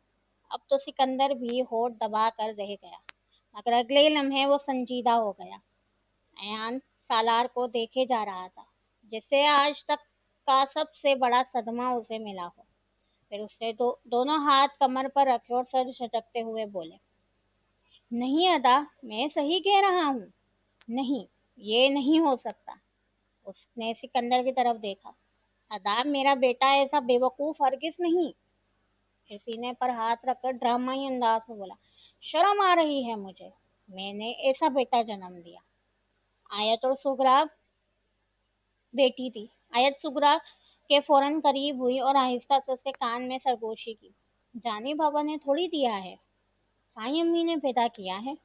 Speaker 1: अब तो सिकंदर भी होठ दबा कर रह गया, मगर अगले लम्हे वो संजीदा हो गया। अयान सालार को देखे जा रहा था, जिससे आज तक का सबसे बड़ा सदमा उसे मिला हो। फिर उसने दोनों हाथ कमर पर रखे और सर झटकते हुए बोले, नहीं अदा, मैं सही कह रहा हूँ। नहीं, ये नहीं हो सकता। उसने सिकंदर की तरफ देखा। अदा, मेरा बेटा ऐसा बेवकूफ हरगिज नहीं। फिर सीने पर हाथ रखकर ड्रामाई अंदाज में बोला, शर्म आ रही है मुझे। मैंने ऐसा बेटा जन्म दिया। आयत और सुगरा बेटी थी। आयत सुगरा के फौरन करीब हुई और आहिस्ता से उसके कान में सरगोशी की। जानी बाबा ने थोड़ी दिया है, साईं अम्मी ने पैदा किया है।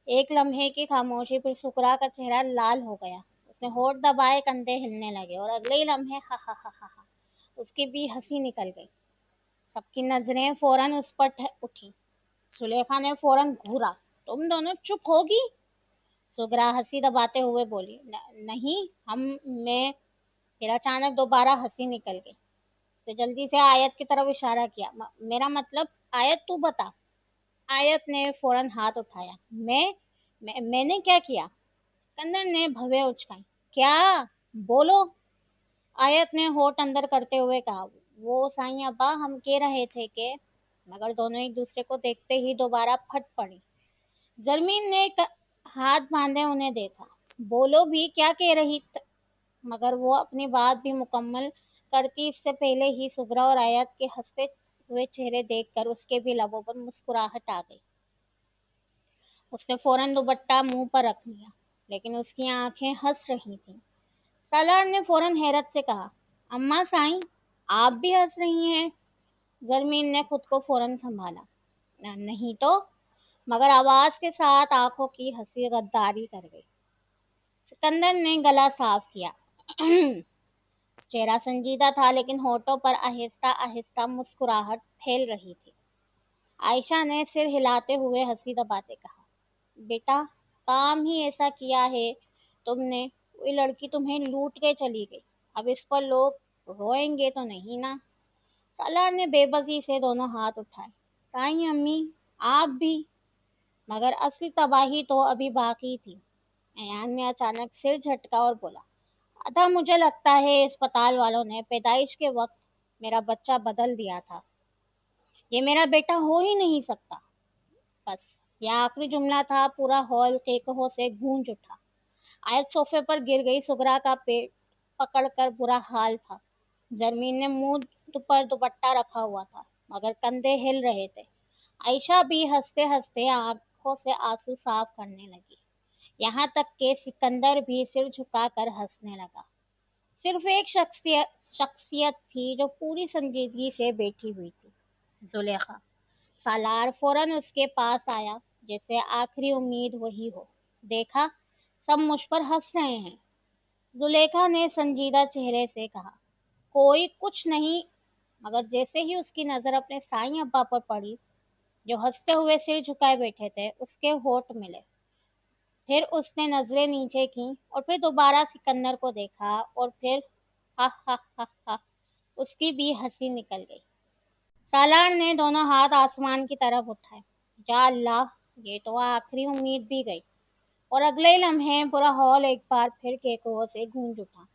Speaker 1: एक लम्हे की खामोशी, फिर सुकरा का चेहरा लाल हो गया। उसने होठ दबाए, कंधे हिलने लगे और अगले ही लम्हे हा हा हा हा हा, उसकी भी हंसी निकल गई। सबकी नजरें फौरन उस पर उठी। सुलेखा ने फौरन घूरा। तुम दोनों चुप होगी? सुगरा हंसी दबाते हुए बोली, नहीं हम मैं फिर अचानक दोबारा हंसी निकल गई। उसने जल्दी से आयत की तरफ इशारा किया। मेरा मतलब, आयत तू बता। आयत ने फौरन हाथ उठाया। मैंने क्या किया? सिकंदर ने भवें उचकाई। क्या? बोलो। आयत ने होठ अंदर करते हुए कहा। वो साईं अब्बा, हम कह रहे थे कि। मगर दोनों एक दूसरे को देखते ही दोबारा फट पड़ी। जरमीन ने हाथ बांधे उन्हें देखा। बोलो भी, क्या कह रही मगर वो अपनी बात भी मुकम्मल करती इससे पहले ही सुगरा और आयत के हंसते हुए चेहरे देखकर उसके भी लबों पर मुस्कुराहट आ गई। उसने फौरन दुपट्टा मुंह पर रख लिया, लेकिन उसकी आंखें हंस रही थीं। सालार ने फौरन हैरत से कहा, अम्मा साईं, आप भी हंस रही हैं? जरमीन ने खुद को फौरन संभाला। नहीं तो, मगर आवाज के साथ आंखों की हंसी गद्दारी कर गई। सिकंदर ने गला साफ किया। चेहरा संजीदा था, लेकिन होठों पर आहिस्ता आहिस्ता मुस्कुराहट फैल रही थी। आयशा ने सिर हिलाते हुए हंसी दबाते कहा, बेटा, काम ही ऐसा किया है तुमने। कोई लड़की तुम्हें लूट के चली गई, अब इस पर लोग रोएंगे तो नहीं ना? सालार ने बेबसी से दोनों हाथ उठाए। साईं अम्मी, आप भी। मगर असली तबाही तो अभी बाकी थी। अयान ने अचानक सिर झटका और बोला, अतः मुझे लगता है अस्पताल वालों ने पैदाइश के वक्त मेरा बच्चा बदल दिया था। ये मेरा बेटा हो ही नहीं सकता। बस यह आखिरी जुमला था। पूरा हॉल केकहों से गूंज उठा। आयत सोफे पर गिर गई। सुगरा का पेट पकड़कर बुरा हाल था। जरमीन ने मुंह पर दुपट्टा रखा हुआ था, मगर कंधे हिल रहे थे। आयशा भी हंसते हंसते आंखों से आंसू साफ करने लगी। यहाँ तक के सिकंदर भी सिर झुकाकर हंसने लगा। सिर्फ एक शख्सियत थी जो पूरी संजीदगी से बैठी हुई थी, जुलेखा। सालार फौरन उसके पास आया, जैसे आखिरी उम्मीद वही हो। देखा, सब मुझ पर हंस रहे हैं। जुलेखा ने संजीदा चेहरे से कहा, कोई कुछ नहीं। मगर जैसे ही उसकी नजर अपने साईं अब्बा पर पड़ी, जो हंसते हुए सिर झुकाए बैठे थे, उसके होठ मिले। फिर उसने नजरें नीचे की और फिर दोबारा सिकंदर को देखा और फिर हा हा हा हा, उसकी भी हंसी निकल गई। सालार ने दोनों हाथ आसमान की तरफ उठाए। या अल्लाह, ये तो आखिरी उम्मीद भी गई। और अगले ही लम्हे पूरा हॉल एक बार फिर केकों से गूंज उठा।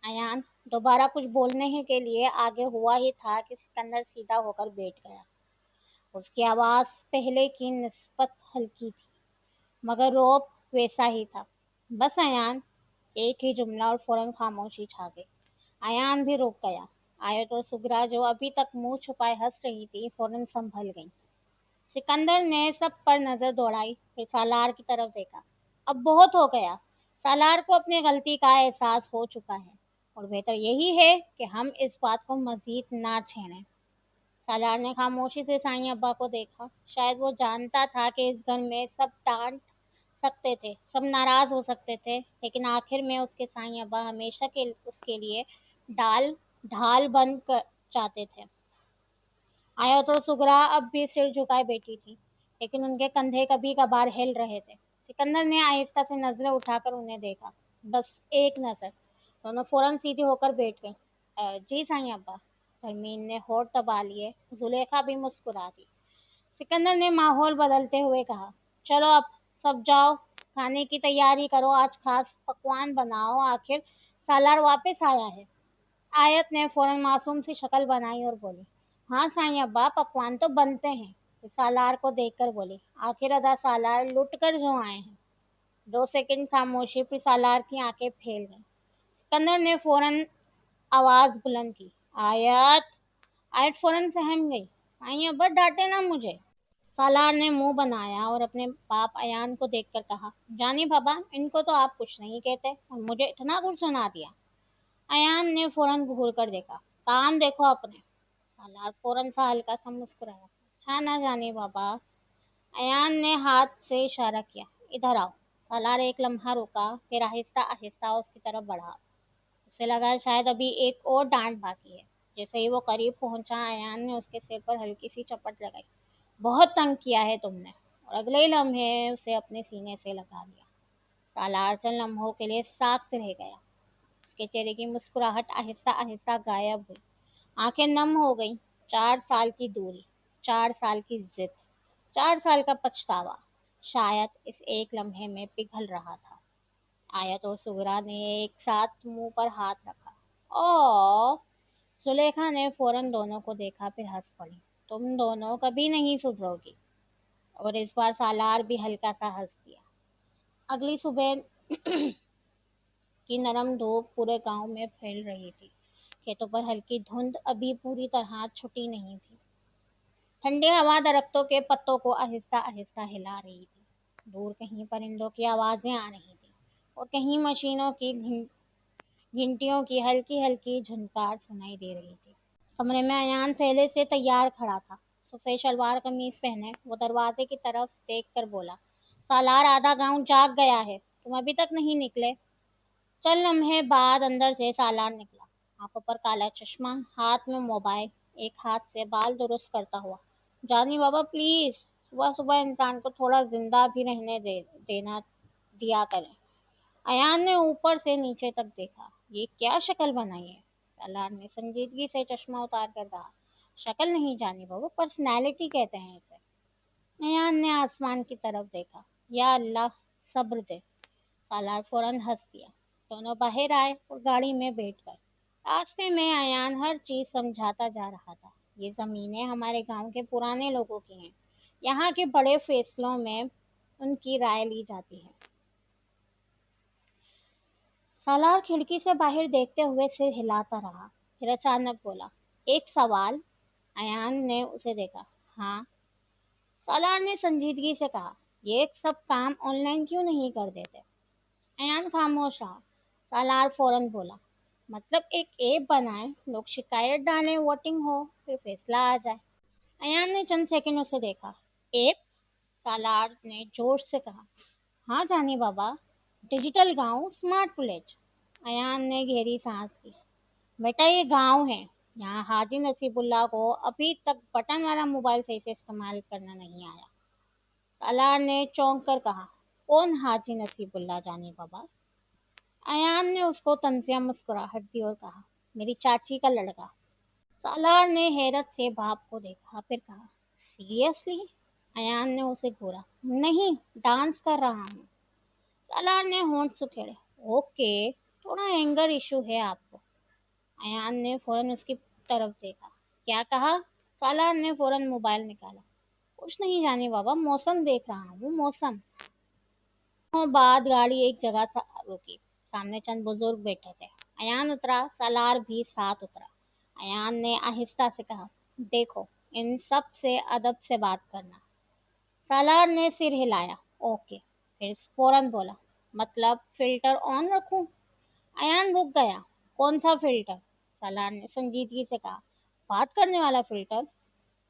Speaker 1: अयान दोबारा कुछ बोलने के लिए आगे हुआ ही था कि सिकंदर सीधा होकर बैठ गया। उसकी आवाज पहले की निस्बत हल्की थी, मगर रोब वैसा ही था। बस अयान, एक ही जुमला और फौरन खामोशी छा गई। अयान भी रुक गया। आयत और सुगरा, जो अभी तक मुंह छुपाए हंस रही थी, फौरन संभल गईं। सिकंदर ने सब पर नजर दौड़ाई, फिर सालार की तरफ देखा। अब बहुत हो गया। सालार को अपनी गलती का एहसास हो चुका है, और बेहतर यही है कि हम इस बात को मजीद ना छेड़ें। सालार ने खामोशी से साईं अब्बा को देखा। शायद वो जानता था कि इस घर में सब डांट सकते थे, सब नाराज हो सकते थे, लेकिन आखिर में उसके साईं अब्बा हमेशा के उसके लिए डाल ढाल बन कर जाते थे। आया तो सुगरा अब भी सिर झुकाए बैठी थी, लेकिन उनके कंधे कभी कभार हिल रहे थे। सिकंदर ने आहिस्ता से नजरें उठाकर उन्हें देखा, बस एक नजर। दोनों फौरन सीधी होकर बैठ गईं। जी साईं अब्बा। फरमीन ने होठ दबा लिए, जुलेखा भी मुस्कुरा दी। सिकंदर ने माहौल बदलते हुए कहा, चलो अब सब जाओ, खाने की तैयारी करो, आज खास पकवान बनाओ, आखिर सालार वापस आया है। आयत ने फौरन मासूम सी शक्ल बनाई और बोली, हाँ साईं अब्बा, पकवान तो बनते हैं। फिर सालार को देखकर बोली, आखिर अदा सालार लुट कर जो आए हैं। 2 सेकंड खामोशी, फिर सालार की आंखें फैल गईं। सिकंदर ने फौरन आवाज बुलंद की, आयत। आयत फौरन सहम गई, साईं अब्बा डांटे ना मुझे। सालार ने मुंह बनाया और अपने बाप अयान को देखकर कहा, जानी बाबा, इनको तो आप कुछ नहीं कहते और मुझे इतना कुछ सुना दिया। अयान ने फौरन घूर कर देखा, काम देखो अपने। सालार फौरन सा हल्का सा मुस्कुराया, अच्छा ना जाने बाबा। अयान ने हाथ से इशारा किया, इधर आओ। सालार एक लम्हा रुका, फिर आहिस्ता आहिस्ता उसकी तरफ बढ़ा। उसे लगा शायद अभी एक और डांट बाकी है। जैसे ही वो करीब पहुंचा, अयान ने उसके सिर पर हल्की सी चपट लगाई, बहुत तंग किया है तुमने। और अगले ही लम्हे उसे अपने सीने से लगा लिया। सालार चंद लम्हों के लिए साख्त रह गया। उसके चेहरे की मुस्कुराहट आहिस्ता आहिस्ता गायब हुई, आंखें नम हो गईं। 4 साल की दूरी, 4 साल की जिद, 4 साल का पछतावा शायद इस एक लम्हे में पिघल रहा था। आयत और सुगरा ने एक साथ मुंह पर हाथ रखा। ओ, सुलेखा ने फौरन दोनों को देखा, फिर हंस पड़ी, तुम दोनों कभी नहीं सुधरोगी। और इस बार सालार भी हल्का सा हंस दिया। अगली सुबह की नरम धूप पूरे गांव में फैल रही थी। खेतों पर हल्की धुंध अभी पूरी तरह छुटी नहीं थी। ठंडी हवा दरख्तों के पत्तों को आहिस्ता आहिस्ता हिला रही थी। दूर कहीं परिंदों की आवाजें आ रही थी और कहीं मशीनों की घंटियों की हल्की हल्की झुनकार सुनाई दे रही थी। कमरे में अयान पहले से तैयार खड़ा था, सफ़ेद शलवार कमीज पहने। वो दरवाजे की तरफ देख कर बोला, सालार आधा गांव जाग गया है, तुम अभी तक नहीं निकले। चल लम्हे बाद अंदर से सालार निकला, आंखों पर काला चश्मा, हाथ में मोबाइल, एक हाथ से बाल दुरुस्त करता हुआ। जानी बाबा प्लीज, सुबह सुबह इंसान को थोड़ा जिंदा भी रहने देना दिया करें। अयान ने ऊपर से नीचे तक देखा, ये क्या शक्ल बनाई है। सालार ने संजीदगी से चश्मा उतार कर कहा, शक्ल नहीं जानी बाबू, पर्सनैलिटी कहते हैं इसे। अयान ने आसमान की तरफ देखा, या अल्लाह, सब्र दे। सालार फौरन हंस दिया। दोनों बाहर आए और गाड़ी में बैठ गए। रास्ते में अयान हर चीज समझाता जा रहा था। ये जमीनें हमारे गांव के पुराने लोगों की हैं। यहाँ के बड़े फैसलों में उनकी राय ली जाती है। सालार खिड़की से बाहर देखते हुए सिर हिलाता रहा, फिर अचानक बोला, एक सवाल। अयान ने उसे देखा, हाँ। सालार ने संजीदगी से कहा, ये सब काम ऑनलाइन क्यों नहीं कर देते। अयान खामोश रहा। सालार फौरन बोला, मतलब एक ऐप बनाए, लोग शिकायत डालें, वोटिंग हो, फिर फैसला आ जाए। अयान ने चंद सेकंड उसे देखा। ऐप? सालार ने जोश से कहा, हाँ जानी बाबा, डिजिटल गांव, स्मार्ट विलेज। अयान ने गहरी सांस ली, बेटा ये गांव है, यहाँ हाजी नसीबुल्ला को अभी तक बटन वाला मोबाइल सही से इस्तेमाल करना नहीं आया। सालार ने चौंक कर कहा, कौन हाजी नसीबुल्ला जानी बाबा। अयान ने उसको तंजिया मुस्कुराहट दी और कहा, मेरी चाची का लड़का। सालार ने हैरत से बाप को देखा, फिर कहा, सीरियसली। अयान ने उसे घूरा, नहीं, डांस कर रहा हूँ। सालार ने होंठ सुखेड़े, ओके, थोड़ा एंगर इशू है आपको। अयान ने फौरन उसकी तरफ देखा, क्या कहा। सालार ने फौरन मोबाइल निकाला, कुछ नहीं जाने बाबा, मौसम देख रहा हूँ, मौसम। बाद गाड़ी एक जगह रुकी। सामने चंद बुजुर्ग बैठे थे। अयान उतरा, सालार भी साथ उतरा। अयान ने आहिस्ता से कहा, देखो, इन सब से अदब से बात करना। सालार ने सिर हिलाया, ओके। फिर फौरन बोला, मतलब फिल्टर ऑन रखूं। अयान रुक गया, कौन सा फिल्टर। सालार ने संजीदगी से कहा, बात करने वाला फिल्टर।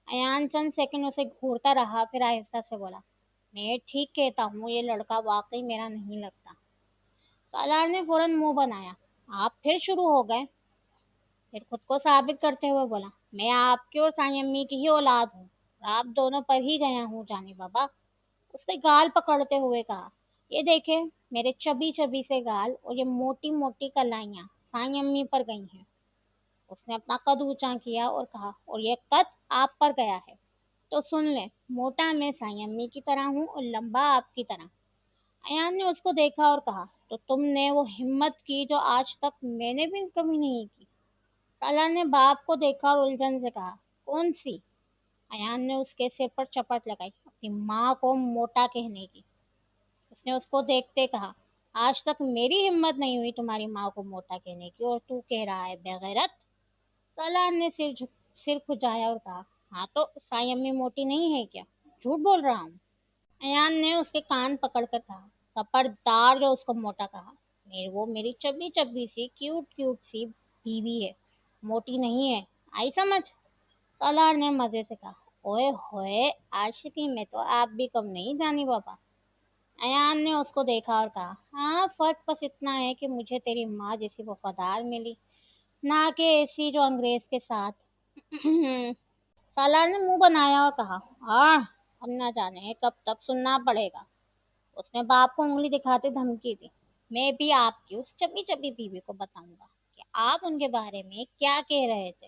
Speaker 1: अयान चंद सेकंड उसे घूरता रहा, फिर आहिस्ता से बोला, मैं ठीक कहता हूँ, ये लड़का वाकई मेरा नहीं लगता। सालार ने फौरन मुंह बनाया। आप फिर शुरू हो गए। फिर खुद को साबित करते हुए बोला, मैं आपकी और साई अम्मी की ही औलाद हूँ, आप दोनों पर ही गया हूँ जाने बाबा। उसने गाल पकड़ते हुए कहा, ये देखे, मेरे चबी चबी से गाल और ये मोटी मोटी कलाइयाँ साई अम्मी पर गई हैं। उसने अपना कद ऊंचा किया और कहा, और ये कद आप पर गया है। तो सुन ले, मोटा मैं साई अम्मी की तरह हूँ और लंबा आपकी तरह। अयान ने उसको देखा और कहा, तो तुमने वो हिम्मत की जो आज तक मैंने भी कभी नहीं की। सालार ने बाप को देखा और उलझन से कहा, कौन सी? अयान ने उसके सिर पर चपट लगाई, अपनी माँ को मोटा कहने की। उसने उसको देखते कहा, आज तक मेरी हिम्मत नहीं हुई तुम्हारी माँ को मोटा कहने की, और तू कह रहा है बेगैरत। सालार ने सिर खुजाया और कहा, हाँ तो साई अम्मी मोटी नहीं है क्या? झूठ बोल रहा हूँ। अयान ने उसके कान पकड़कर कहा, खबरदार जो उसको मोटा कहा। वो मेरी चब्बी चब्बी सी क्यूट क्यूट सी बीवी है, मोटी नहीं है। आई समझ? सालार ने मजे से कहा, ओए होए, आशिकी में तो आप भी कम नहीं जानी बाबा। अयान ने उसको देखा और कहा, हाँ फर्क बस इतना है कि मुझे तेरी माँ जैसी वफादार मिली, ना कि ऐसी जो अंग्रेज के साथ। सालार ने मुंह बनाया और कहा, अब ना जाने कब तक सुनना पड़ेगा। उसने बाप को उंगली दिखाते धमकी दी, मैं भी आपकी उस चबी चबी बीवी को बताऊंगा कि आप उनके बारे में क्या कह रहे थे।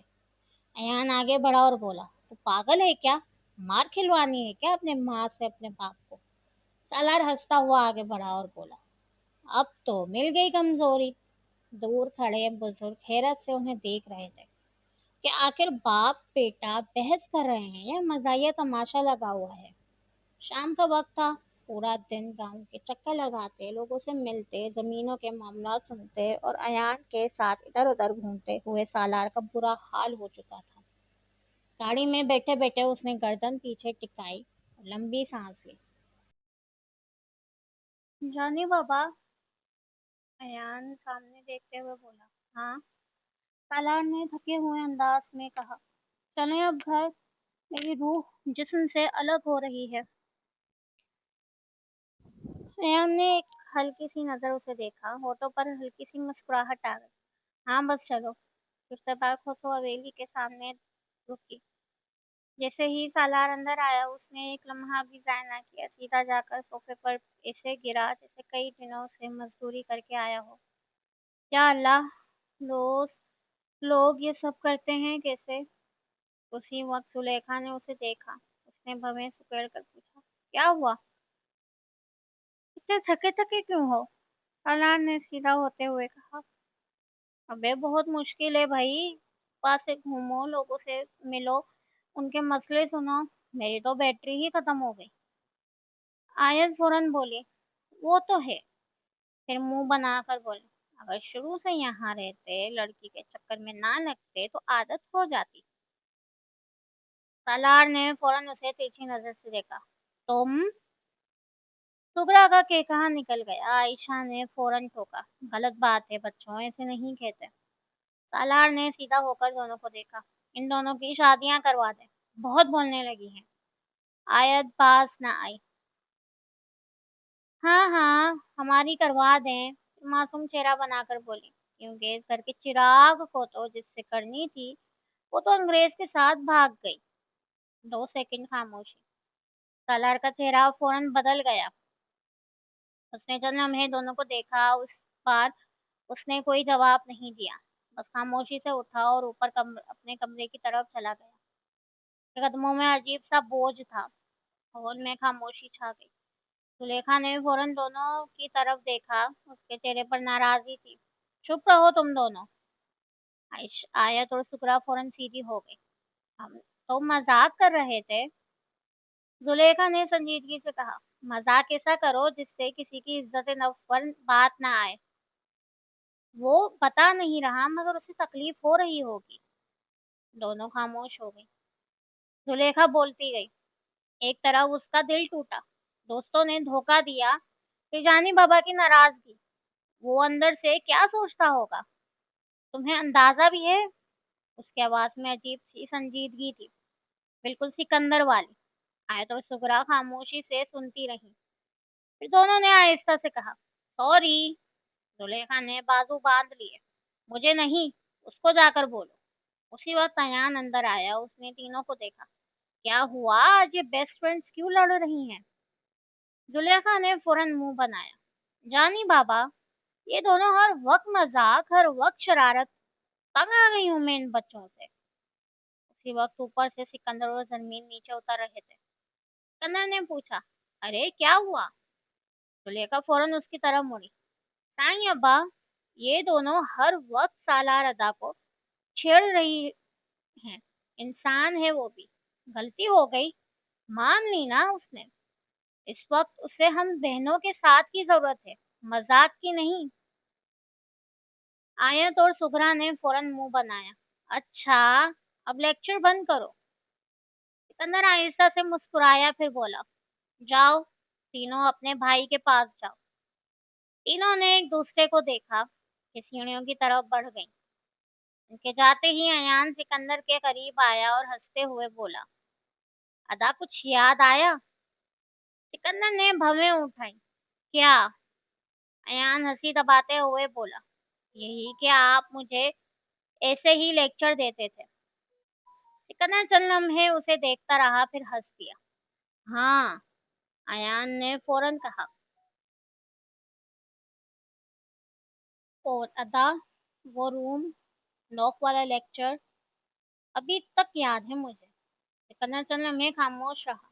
Speaker 1: अयान आगे बढ़ा और बोला, तू पागल है क्या? मार खिलवानी है क्या अपने माँ से अपने बाप को? सालार हंसता हुआ आगे बढ़ा और बोला, अब तो मिल गई कमजोरी। दूर खड़े बुजुर्ग हैरत से उन्हें देख रहे थे कि आखिर बाप बेटा बहस कर रहे हैं या मजाया तमाशा लगा हुआ है। शाम का वक्त था। पूरा दिन गांव के चक्कर लगाते, लोगों से मिलते, जमीनों के मामला सुनते और अयान के साथ इधर उधर घूमते हुए सालार का बुरा हाल हो चुका था। गाड़ी में बैठे बैठे उसने गर्दन पीछे टिकाई और लंबी सांस ली। जानी बाबा, अयान सामने देखते हुए बोला। हाँ, सालार ने थके हुए अंदाज में कहा, चलें अब घर, मेरी रूह जिस्म से अलग हो रही है। अयान ने एक हल्की सी नजर उसे देखा, होठों पर हल्की सी मुस्कुराहट आ गई। हाँ बस चलो। फिर बार खोसो हवेली के सामने रुकी। जैसे ही सालार अंदर आया, उसने एक लम्हा भी ज़ाया ना किया, सीधा जाकर सोफे पर ऐसे गिरा जैसे कई दिनों से मजदूरी करके आया हो। या अल्लाह, दोस्त, लोग ये सब करते हैं कैसे? उसी वक्त सुलेखा ने उसे देखा। उसने भवें सुकेड़ कर पूछा, क्या हुआ? इतने थके थके क्यों हो? सालार ने सीधा होते हुए कहा, अबे बहुत मुश्किल है भाई, पास से घूमो, लोगों से मिलो, उनके मसले सुनो। मेरी तो बैटरी ही खत्म हो गई। आयत फौरन बोली, वो तो है। फिर मुंह बनाकर बोली, अगर शुरू से यहाँ रहते, लड़की के चक्कर में ना लगते तो आदत हो जाती। सालार ने फौरन उसे तिरछी नजर से देखा। तुम? सुगरा का के कहाँ निकल गया। आयशा ने फौरन टोका, गलत बात है बच्चों, ऐसे नहीं कहते। सालार ने सीधा होकर दोनों को देखा, इन दोनों की शादियां करवा दे, बहुत बोलने लगी हैं। आयत पास न आई। हाँ हाँ, हमारी करवा दें, मासूम चेहरा बनाकर बोली, क्योंकि इस घर के चिराग को तो जिससे करनी थी, वो तो अंग्रेज के साथ भाग गई। 2 सेकंड खामोशी। सालार का चेहरा फौरन बदल गया। उसने जब लम्हे दोनों को देखा, उस बार उसने कोई जवाब नहीं दिया, बस खामोशी से उठा और ऊपर अपने कमरे की तरफ चला गया। कदमों में अजीब सा बोझ था। हॉल में खामोशी छा गई। सुलेखा ने फौरन दोनों की तरफ देखा, उसके चेहरे पर नाराजगी थी। चुप रहो तुम दोनों। आयत और सुकरा फौरन सीधी हो गई। हम तो मजाक कर रहे थे। जुलेखा ने संजीदगी से कहा, मजाक ऐसा करो जिससे किसी की इज्जत नफ्स पर बात ना आए। वो बता नहीं रहा, मगर उसे तकलीफ हो रही होगी। दोनों खामोश हो गई। जुलेखा बोलती गई, एक तरफ उसका दिल टूटा, दोस्तों ने धोखा दिया, फिर जानी बाबा की नाराजगी। वो अंदर से क्या सोचता होगा? तुम्हें अंदाजा भी है? उसकी आवाज में अजीब सी संजीदगी थी, बिल्कुल सिकंदर वाली। आयत और सुगरा खामोशी से सुनती रही। फिर दोनों ने आहिस्ता से कहा, सॉरी। जुलेखा ने बाजू बांध लिए। मुझे नहीं, उसको जाकर बोलो। उसी वक्त अयान अंदर आया। उसने तीनों को देखा। क्या हुआ, आज ये बेस्ट फ्रेंड्स क्यों लड़ रही हैं? जुलेखा ने फौरन मुंह बनाया। जानी बाबा, ये दोनों हर वक्त मजाक, हर वक्त शरारत। तंग आ गई हूं मैं इन बच्चों से। उसी वक्त ऊपर से सिकंदर और जमीन नीचे उतर रहे थे। सिकंदर ने पूछा, अरे क्या हुआ? जुलेखा फौरन उसकी तरफ मुड़ी। साईं अब्बा, ये दोनों हर वक्त सालार अदा को छेड़ रही हैं। इंसान है वो भी, गलती हो गई, मान ली ना उसने। इस वक्त उसे हम बहनों के साथ की जरूरत है, मजाक की नहीं। आयत और सुघरा ने फौरन मुंह बनाया। अच्छा, अब लेक्चर बंद करो। सिकंदर आहिस्ता से मुस्कुराया, फिर बोला, जाओ, तीनों अपने भाई के पास जाओ। तीनों ने एक दूसरे को देखा कि सीढ़ियों की तरफ बढ़ गई। उनके जाते ही अयान सिकंदर के करीब आया और हंसते हुए बोला, अदा कुछ याद आया? सिकंदर ने भवें उठाई। क्या? अयान हंसी दबाते हुए बोला, यही कि आप मुझे ऐसे ही लेक्चर देते थे। सिकंदर चंद लम्हे उसे देखता रहा, फिर हंस दिया। हाँ, अयान ने फौरन कहा। और अदा, वो रूम, नॉक वाला लेक्चर अभी तक याद है मुझे। सिकंदर चंद लम्हे खामोश रहा,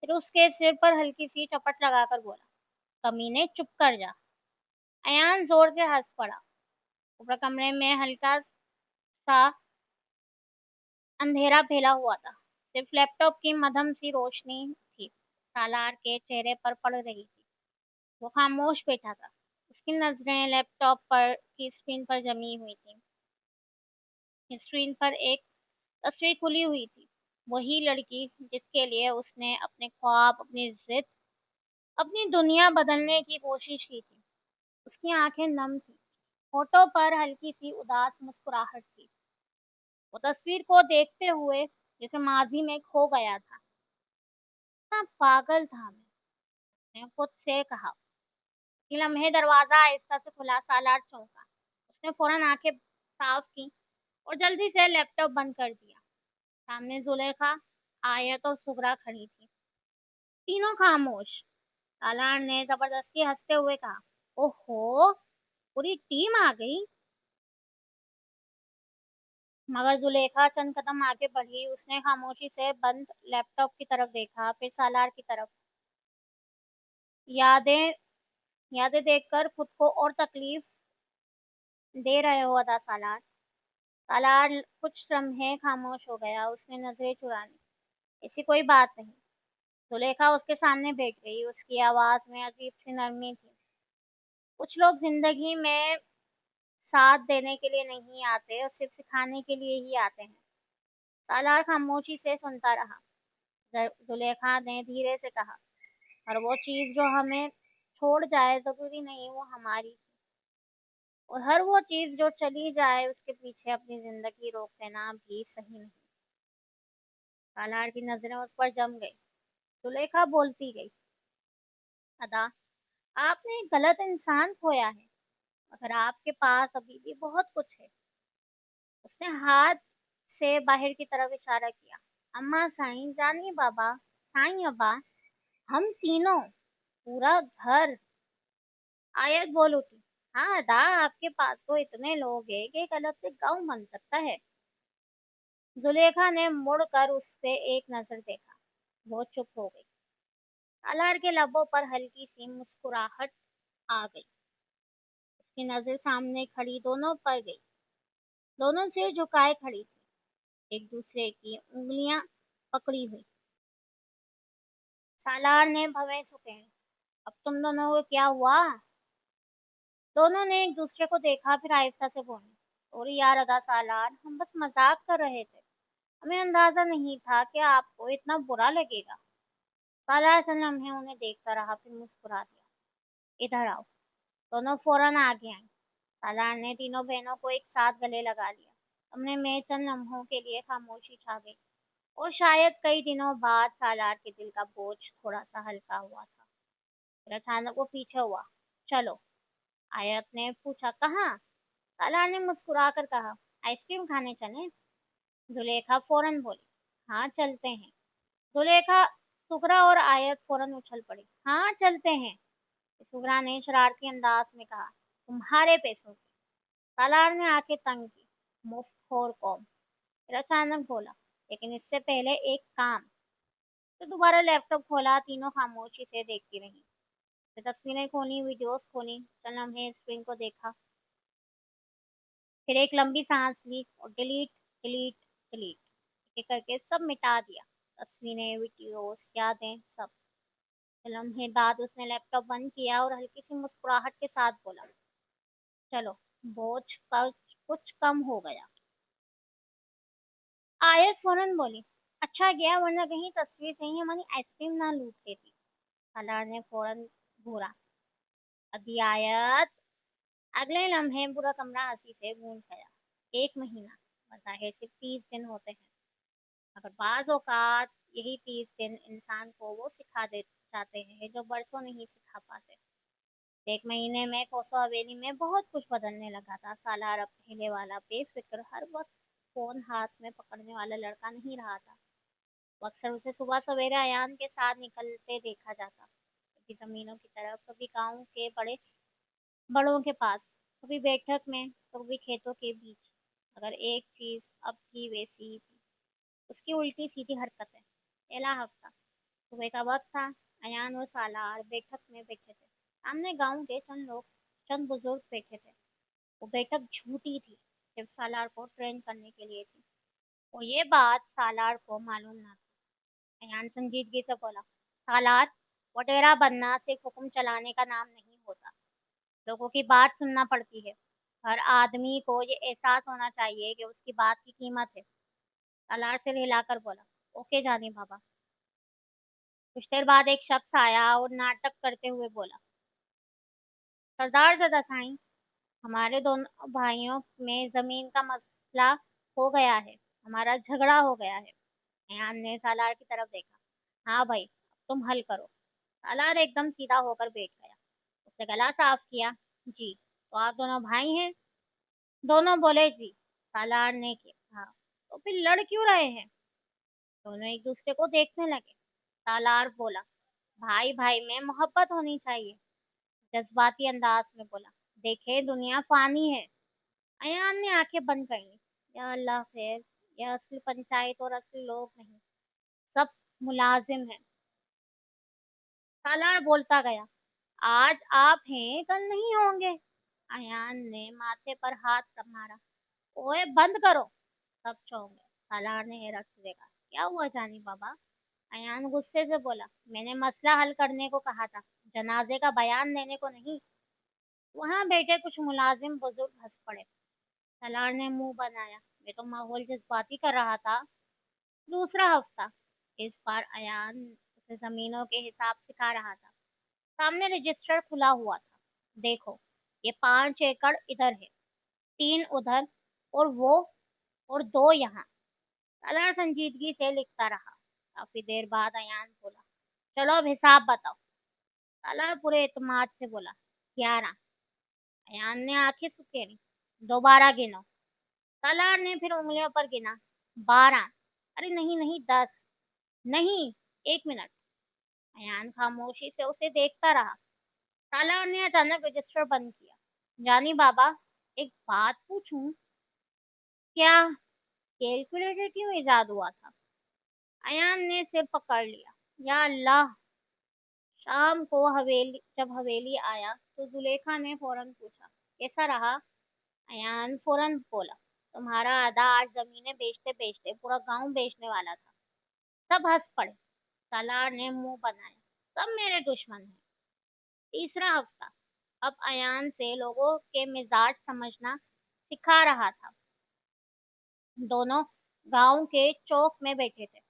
Speaker 1: फिर उसके सिर पर हल्की सी चपट लगाकर बोला, कमीने चुप कर जा। अयान जोर से हंस पड़ा। ऊपर कमरे में हल्का सा अंधेरा फैला हुआ था। सिर्फ लैपटॉप की मध्यम सी रोशनी थी, सालार के चेहरे पर पड़ रही थी। वो खामोश बैठा था। उसकी नजरें लैपटॉप पर की स्क्रीन पर जमी हुई थी। स्क्रीन पर एक तस्वीर खुली हुई थी। वही लड़की जिसके लिए उसने अपने ख्वाब, अपनी जिद, अपनी दुनिया बदलने की कोशिश की थी। उसकी आंखें नम थी। होठों पर हल्की सी उदास मुस्कुराहट थी। वो तस्वीर को देखते हुए जैसे माजी में खो गया था। इतना पागल था मैंने खुद से कहा। उसी लम्हे दरवाजा आहिस्ता से खुला। सालार चौंका। उसने फौरन आंखें साफ की और जल्दी से लैपटॉप बंद कर दिया। सामने जुलेखा, आयत और सुगरा खड़ी थी। तीनों खामोश। सालार ने जबरदस्ती हंसते हुए कहा, ओहो, पूरी टीम आ गई। मगर जुलेखा चंद कदम आगे बढ़ी। उसने खामोशी से बंद लैपटॉप की तरफ देखा, फिर सालार की तरफ। यादें यादें देखकर खुद को और तकलीफ दे रहे हो अदा सालार। सालार कुछ लम्हे खामोश हो गया। उसने नजरें चुरानी। ऐसी कोई बात नहीं। जुलेखा उसके सामने बैठ गई। उसकी आवाज में अजीब सी नरमी थी। कुछ लोग जिंदगी में साथ देने के लिए नहीं आते और सिर्फ सिखाने के लिए ही आते हैं। सालार खामोशी से सुनता रहा। जुलेखा ने धीरे से कहा, और वो चीज जो हमें छोड़ जाए जरूरी नहीं वो हमारी, और हर वो चीज जो चली जाए उसके पीछे अपनी जिंदगी रोक देना भी सही नहीं। सालार की नजरें उस पर जम गई। जुलेखा बोलती गई, अदा, आपने एक गलत इंसान खोया है, मगर आपके पास अभी भी बहुत कुछ है। उसने हाथ से बाहर की तरफ इशारा किया। अम्मा, साईं, जानी बाबा, साईं अब्बा, हम तीनों, पूरा घर। आयत बोल उठी, हाँ अदा, आपके पास तो इतने लोग हैं कि एक अलग से गांव बन सकता है। जुलेखा ने मुड़कर उससे एक नजर देखा। वो चुप हो गई। सालार के लबों पर हल्की सी मुस्कुराहट आ गई। उसकी नजर सामने खड़ी दोनों पर गई। दोनों सिर झुकाए खड़ी थी, एक दूसरे की उंगलियां पकड़ी हुई। सालार ने भवें सुखें, अब तुम दोनों को क्या हुआ? दोनों ने एक दूसरे को देखा, फिर आहिस्ता से बोले, और यार अदा सालार, हम बस मजाक कर रहे थे। हमें अंदाजा नहीं था कि आपको इतना बुरा लगेगा। सालार चंद लम्हे उन्हें देखता रहा, फिर मुस्कुरा दिया। इधर आओ। दोनों फौरन आगे आए। सालार ने तीनों बहनों को एक साथ गले लगा लिया। कमरे में चंद लम्हों के लिए खामोशी छा गई। और शायद कई दिनों बाद सालार के दिल का बोझ थोड़ा सा हल्का हुआ था। फिर अचानक वो पीछे हुआ। चलो, आयत ने पूछा, कहाँ? सालार ने मुस्कुराकर कहा, आइसक्रीम खाने चलें? जुलेखा फौरन बोली, हाँ चलते हैं। जुलेखा, सुगरा और आयत फौरन उछल पड़ी। हाँ चलते हैं, सुगरा ने शरारती अंदाज में कहा, तुम्हारे पैसों की। सालार ने आंखें तंग की। मुफ्त खोर कौम। फिर अचानक बोला, लेकिन इससे पहले एक काम। तो दोबारा लैपटॉप खोला। तीनों खामोशी से देखती रही। फिर तस्वीरें खोली, वीडियोस खोली, चंद लम्हे स्क्रीन को देखा। फिर एक लंबी सांस ली और डिलीट डिलीट डिलीट एक करके सब मिटा दिया। तस्वीरें, वीडियोस, यादें, सब। फिर लम्हे बाद उसने लैपटॉप बंद किया और हल्की सी मुस्कुराहट के साथ बोला, चलो, बोझ का कुछ कम हो गया। आयत फौरन बोली, अच्छा गया, वरना कहीं तस्वीर से ही हमारी आइसक्रीम ना लूट लेती। सालार ने फौरन घूरा। अभी आयत। अगले लम्हे पूरा कमरा हंसी से गूंज गया। 1 महीना बज़ाहिर सिर्फ 30 दिन होते हैं, मगर बाज औकात यही 30 दिन इंसान को वो सिखा दे जाते हैं जो बरसों नहीं सिखा पाते। 1 महीने में कोसो हवेली में बहुत कुछ बदलने लगा था। सालार अब पहले वाला बेफिक्र हर वक्त फोन हाथ में पकड़ने वाला लड़का नहीं रहा था। वो अक्सर उसे सुबह सवेरे अयान के साथ निकलते देखा जाता, कभी जमीनों की तरफ, कभी गांव के बड़ों के पास, कभी बैठक में, तो कभी खेतों के बीच। मगर एक चीज अब भी वैसी ही थी, उसकी उल्टी सीधी हरकतें। पहला हफ्ता, सुबह का वक्त था। अयान और सालार बैठक में बैठे थे। सामने गांव के चंद लोग, चंद बुजुर्ग बैठे थे। वो बैठक झूठी थी, सिर्फ सालार को ट्रेन करने के लिए थी। और ये बात सालार को मालूम ना थी। अयान संजीदगी से बोला, सालार, वडेरा बनना सिर्फ हुक्म चलाने का नाम नहीं होता। लोगों की बात सुनना पड़ती है। हर आदमी को ये एहसास होना चाहिए कि उसकी बात की कीमत है। सालार सिर हिलाकर बोला, ओके जानी बाबा। कुछ देर बाद एक शख्स आया और नाटक करते हुए बोला, सरदार दादा साईं, हमारे दोनों भाइयों में जमीन का मसला हो गया है। हमारा झगड़ा हो गया है। अयान ने सालार की तरफ देखा। हाँ भाई, अब तुम हल करो। सालार एकदम सीधा होकर बैठ गया। उसने गला साफ किया। जी, तो आप दोनों भाई हैं? दोनों बोले जी। सालार ने कहा, तो फिर लड़ क्यों रहे हैं? दोनों एक दूसरे को देखने लगे। सालार बोला, भाई भाई में मोहब्बत होनी चाहिए। जज्बाती अंदाज में बोला, देखे दुनिया फानी है। अयान ने आंखें बंद कर ली। या अल्लाह खैर, यह असली पंचायत और असली लोग नहीं, सब मुलाजिम हैं। सालार बोलता गया, आज आप हैं, कल नहीं होंगे। अयान ने माथे पर हाथ मारा। ओए बंद करो। सब चौंक गए। सालार ने हैरत से देखा। क्या हुआ जानी बाबा? अयान गुस्से से बोला, मैंने मसला हल करने को कहा था, जनाजे का बयान देने को नहीं। वहां बैठे कुछ मुलाजिम बुजुर्ग हंस पड़े। सालार ने मुंह बनाया, मैं तो माहौल जज्बाती कर रहा था। दूसरा हफ्ता, इस बार अयान उसे जमीनों के हिसाब सिखा रहा था। सामने रजिस्टर खुला हुआ था। देखो, ये 5 एकड़ इधर है, 3 उधर, और वो, और 2 यहाँ। सालार संजीदगी से लिखता रहा। काफी देर बाद अयान बोला, चलो अब हिसाब बताओ। सालार पूरे एतमाद से बोला, 11। अयान ने आंखें सुखेरी। दोबारा गिनो। सालार ने फिर उंगलियों पर गिना। 12। अरे नहीं नहीं, 10। नहीं, 1 मिनट। अयान खामोशी से उसे देखता रहा। सालार ने अचानक रजिस्टर बंद किया। जानी बाबा, एक बात पूछूं? क्या कैलकुलेटर क्यों इजाद हुआ था? अयान ने सिर पकड़ लिया। या अल्लाह। शाम को जब हवेली आया तो जुलेखा ने फौरन पूछा, कैसा रहा? अयान फौरन बोला, तुम्हारा आधा आज जमीनें बेचते बेचते पूरा गांव बेचने वाला था। सब हंस पड़े। सालार ने मुंह बनाया, सब मेरे दुश्मन हैं। तीसरा हफ्ता, अब अयान से लोगों के मिजाज समझना सिखा रहा था। दोनों गांव के चौक में बैठे थे।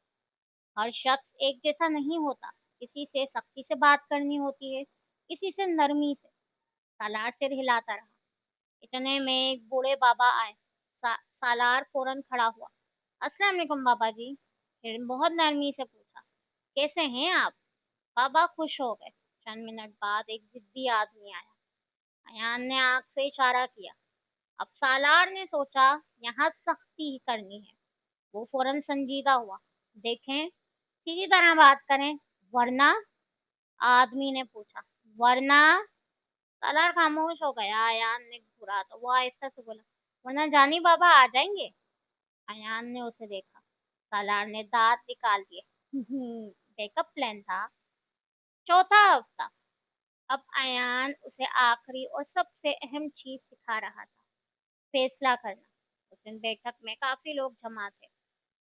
Speaker 1: हर शख्स एक जैसा नहीं होता। किसी से सख्ती से बात करनी होती है, किसी से नरमी से। सालार सिर हिलाता रहा। इतने में एक बूढ़े बाबा आए। सालार फौरन खड़ा हुआ। अस्सलाम वालेकुम बाबा जी। फिर बहुत नरमी से पूछा, कैसे हैं आप? बाबा खुश हो गए। चंद मिनट बाद एक जिद्दी आदमी आया। अयान ने आंख से इशारा किया। अब सालार ने सोचा यहाँ सख्ती ही करनी है। वो फौरन संजीदा हुआ। देखें, सीधी तरह बात करें, वरना। आदमी ने पूछा, वरना? सालार खामोश हो गया। अयान ने घूरा तो वो आहिस्ता से बोला, वरना जानी बाबा आ जाएंगे। अयान ने उसे देखा। सालार ने दांत निकाल दिए। बैकअप प्लान था। चौथा हफ्ता। अब अयान उसे आखिरी और सबसे अहम चीज सिखा रहा था, फैसला करना। उस दिन बैठक में काफी लोग जमा थे।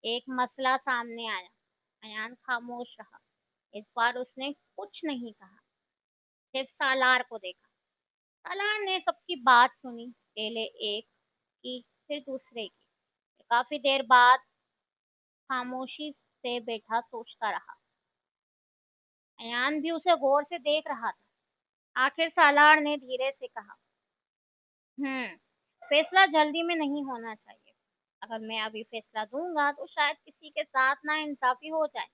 Speaker 1: एक मसला सामने आया। अयान खामोश रहा। इस बार उसने कुछ नहीं कहा, सिर्फ सालार को देखा। सालार ने सबकी बात सुनी, पहले एक की, फिर दूसरे की। काफी देर बाद खामोशी से बैठा सोचता रहा। अयान भी उसे गौर से देख रहा था। आखिर सालार ने धीरे से कहा, फैसला जल्दी में नहीं होना चाहिए। अगर मैं अभी फैसला दूंगा तो शायद किसी के साथ ना इंसाफी हो जाए।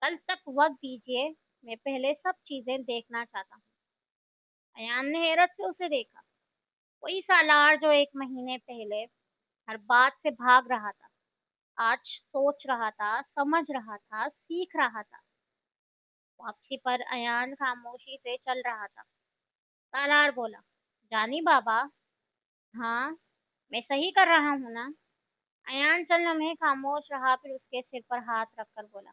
Speaker 1: कल तक वक्त दीजिए, मैं पहले सब चीजें देखना चाहता हूँ। अयान ने हैरत से उसे देखा। वही सालार जो एक महीने पहले हर बात से भाग रहा था, आज सोच रहा था, समझ रहा था, सीख रहा था। वापसी पर अयान खामोशी से चल रहा था। सालार बोला, जानी बाबा, हाँ, मैं सही कर रहा हूँ ना? अयान चंद लम्हे खामोश रहा, फिर उसके सिर पर हाथ रखकर बोला,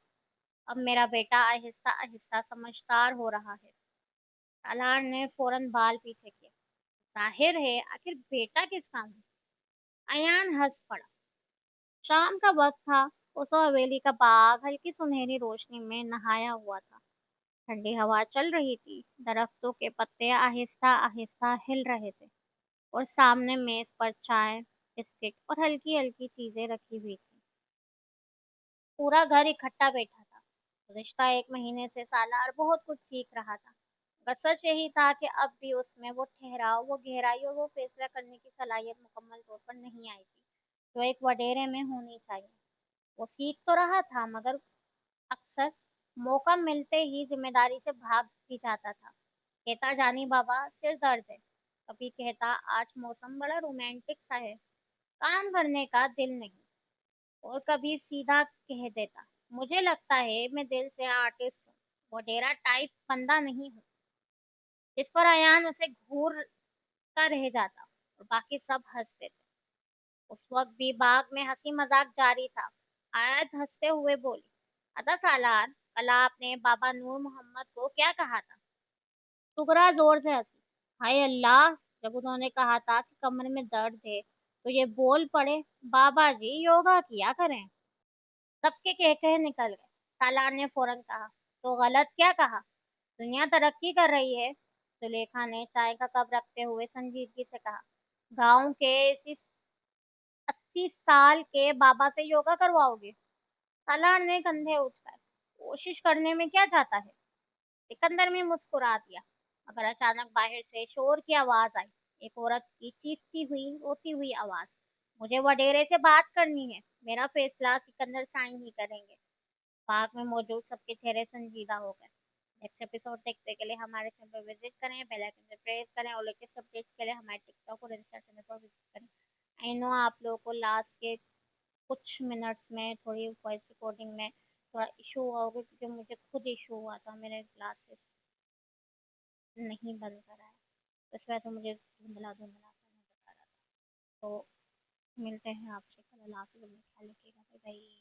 Speaker 1: अब मेरा बेटा आहिस्ता आहिस्ता समझदार हो रहा है। सालार ने फौरन बाल पीछे किए। जाहिर है, आखिर बेटा किसका हूँ? अयान हंस पड़ा। शाम का वक्त था। उस हवेली का बाग हल्की सुनहरी रोशनी में नहाया हुआ था। ठंडी हवा चल रही थी। दरख्तों के पत्ते आहिस्ता आहिस्ता हिल रहे थे और सामने मेज पर चाय, बिस्किट और हल्की हल्की चीजें रखी हुई थी। पूरा घर इकट्ठा बैठा था। गुज़िश्ता एक महीने से सालार बहुत कुछ सीख रहा था, मगर सच यही था कि अब भी उसमें वो ठहराव, वो गहराई और वो फैसला करने की सलाहियत मुकम्मल तौर पर नहीं आई थी, जो एक वडेरे में होनी चाहिए। वो सीख तो रहा था, मगर अक्सर मौका मिलते ही जिम्मेदारी से भाग भी जाता था। कहता, जानी बाबा, सिर दर्द है। कभी कहता, आज मौसम बड़ा रोमांटिक सा है, काम करने का दिल नहीं। और कभी सीधा कह देता, मुझे लगता है मैं दिल से आर्टिस्ट हूँ, वडेरा टाइप बंदा नहीं हूँ। जिस पर अयान उसे घूरता रह जाता और बाकी सब हंस देते। उस वक्त भी बाग में हंसी मजाक जारी था। आयत हंसते हुए बोली, अदा सालार, कल आपने बाबा नूर मोहम्मद को क्या कहा था? सुगरा जोर से हंसी। हाय अल्लाह, जब उन्होंने कहा था कि कमर में दर्द है तो ये बोल पड़े, बाबा जी योगा किया करें। सबके कहकहे निकल गए। सालार ने फौरन कहा, तो गलत क्या कहा? दुनिया तरक्की कर रही है। सुलेखा ने चाय का कप रखते हुए संजीदगी से कहा, गांव के इसी 80 साल के बाबा से योगा करवाओगे? सालार ने कंधे उठकर, कोशिश करने में क्या जाता है? सिकंदर में मुस्कुरा दिया। मगर अचानक बाहर से शोर की आवाज आई। एक औरत की चीखती हुई, रोती हुई आवाज। मुझे वडेरे से बात करनी है। मेरा फैसला सिकंदर साइन ही करेंगे। बाग में मौजूद सबके चेहरे संजीदा हो गए। नेक्स्ट एपिसोड देखने के लिए हमारे चैनल पर विजिट करें, बेल आइकन पे प्रेस करें और लेटेस्ट अपडेट्स के लिए हमारे टिकटॉक और इंस्टा चैनल पर विजिट करें। आई नो आप लोगों को लास्ट के कुछ मिनट्स में थोड़ी वॉइस रिकॉर्डिंग में थोड़ा इशू हुआ होगा, क्योंकि मुझे खुद इशू हुआ था, मेरे ग्लासेस नहीं बंद करा है, तो इस वजह से मुझे धुंधला धुंधला सा नजर आ रहा था। तो मिलते हैं आपसे कल। अल्लाह हाफ़िज़, अपना ख्याल रखिएगा। Bye bye.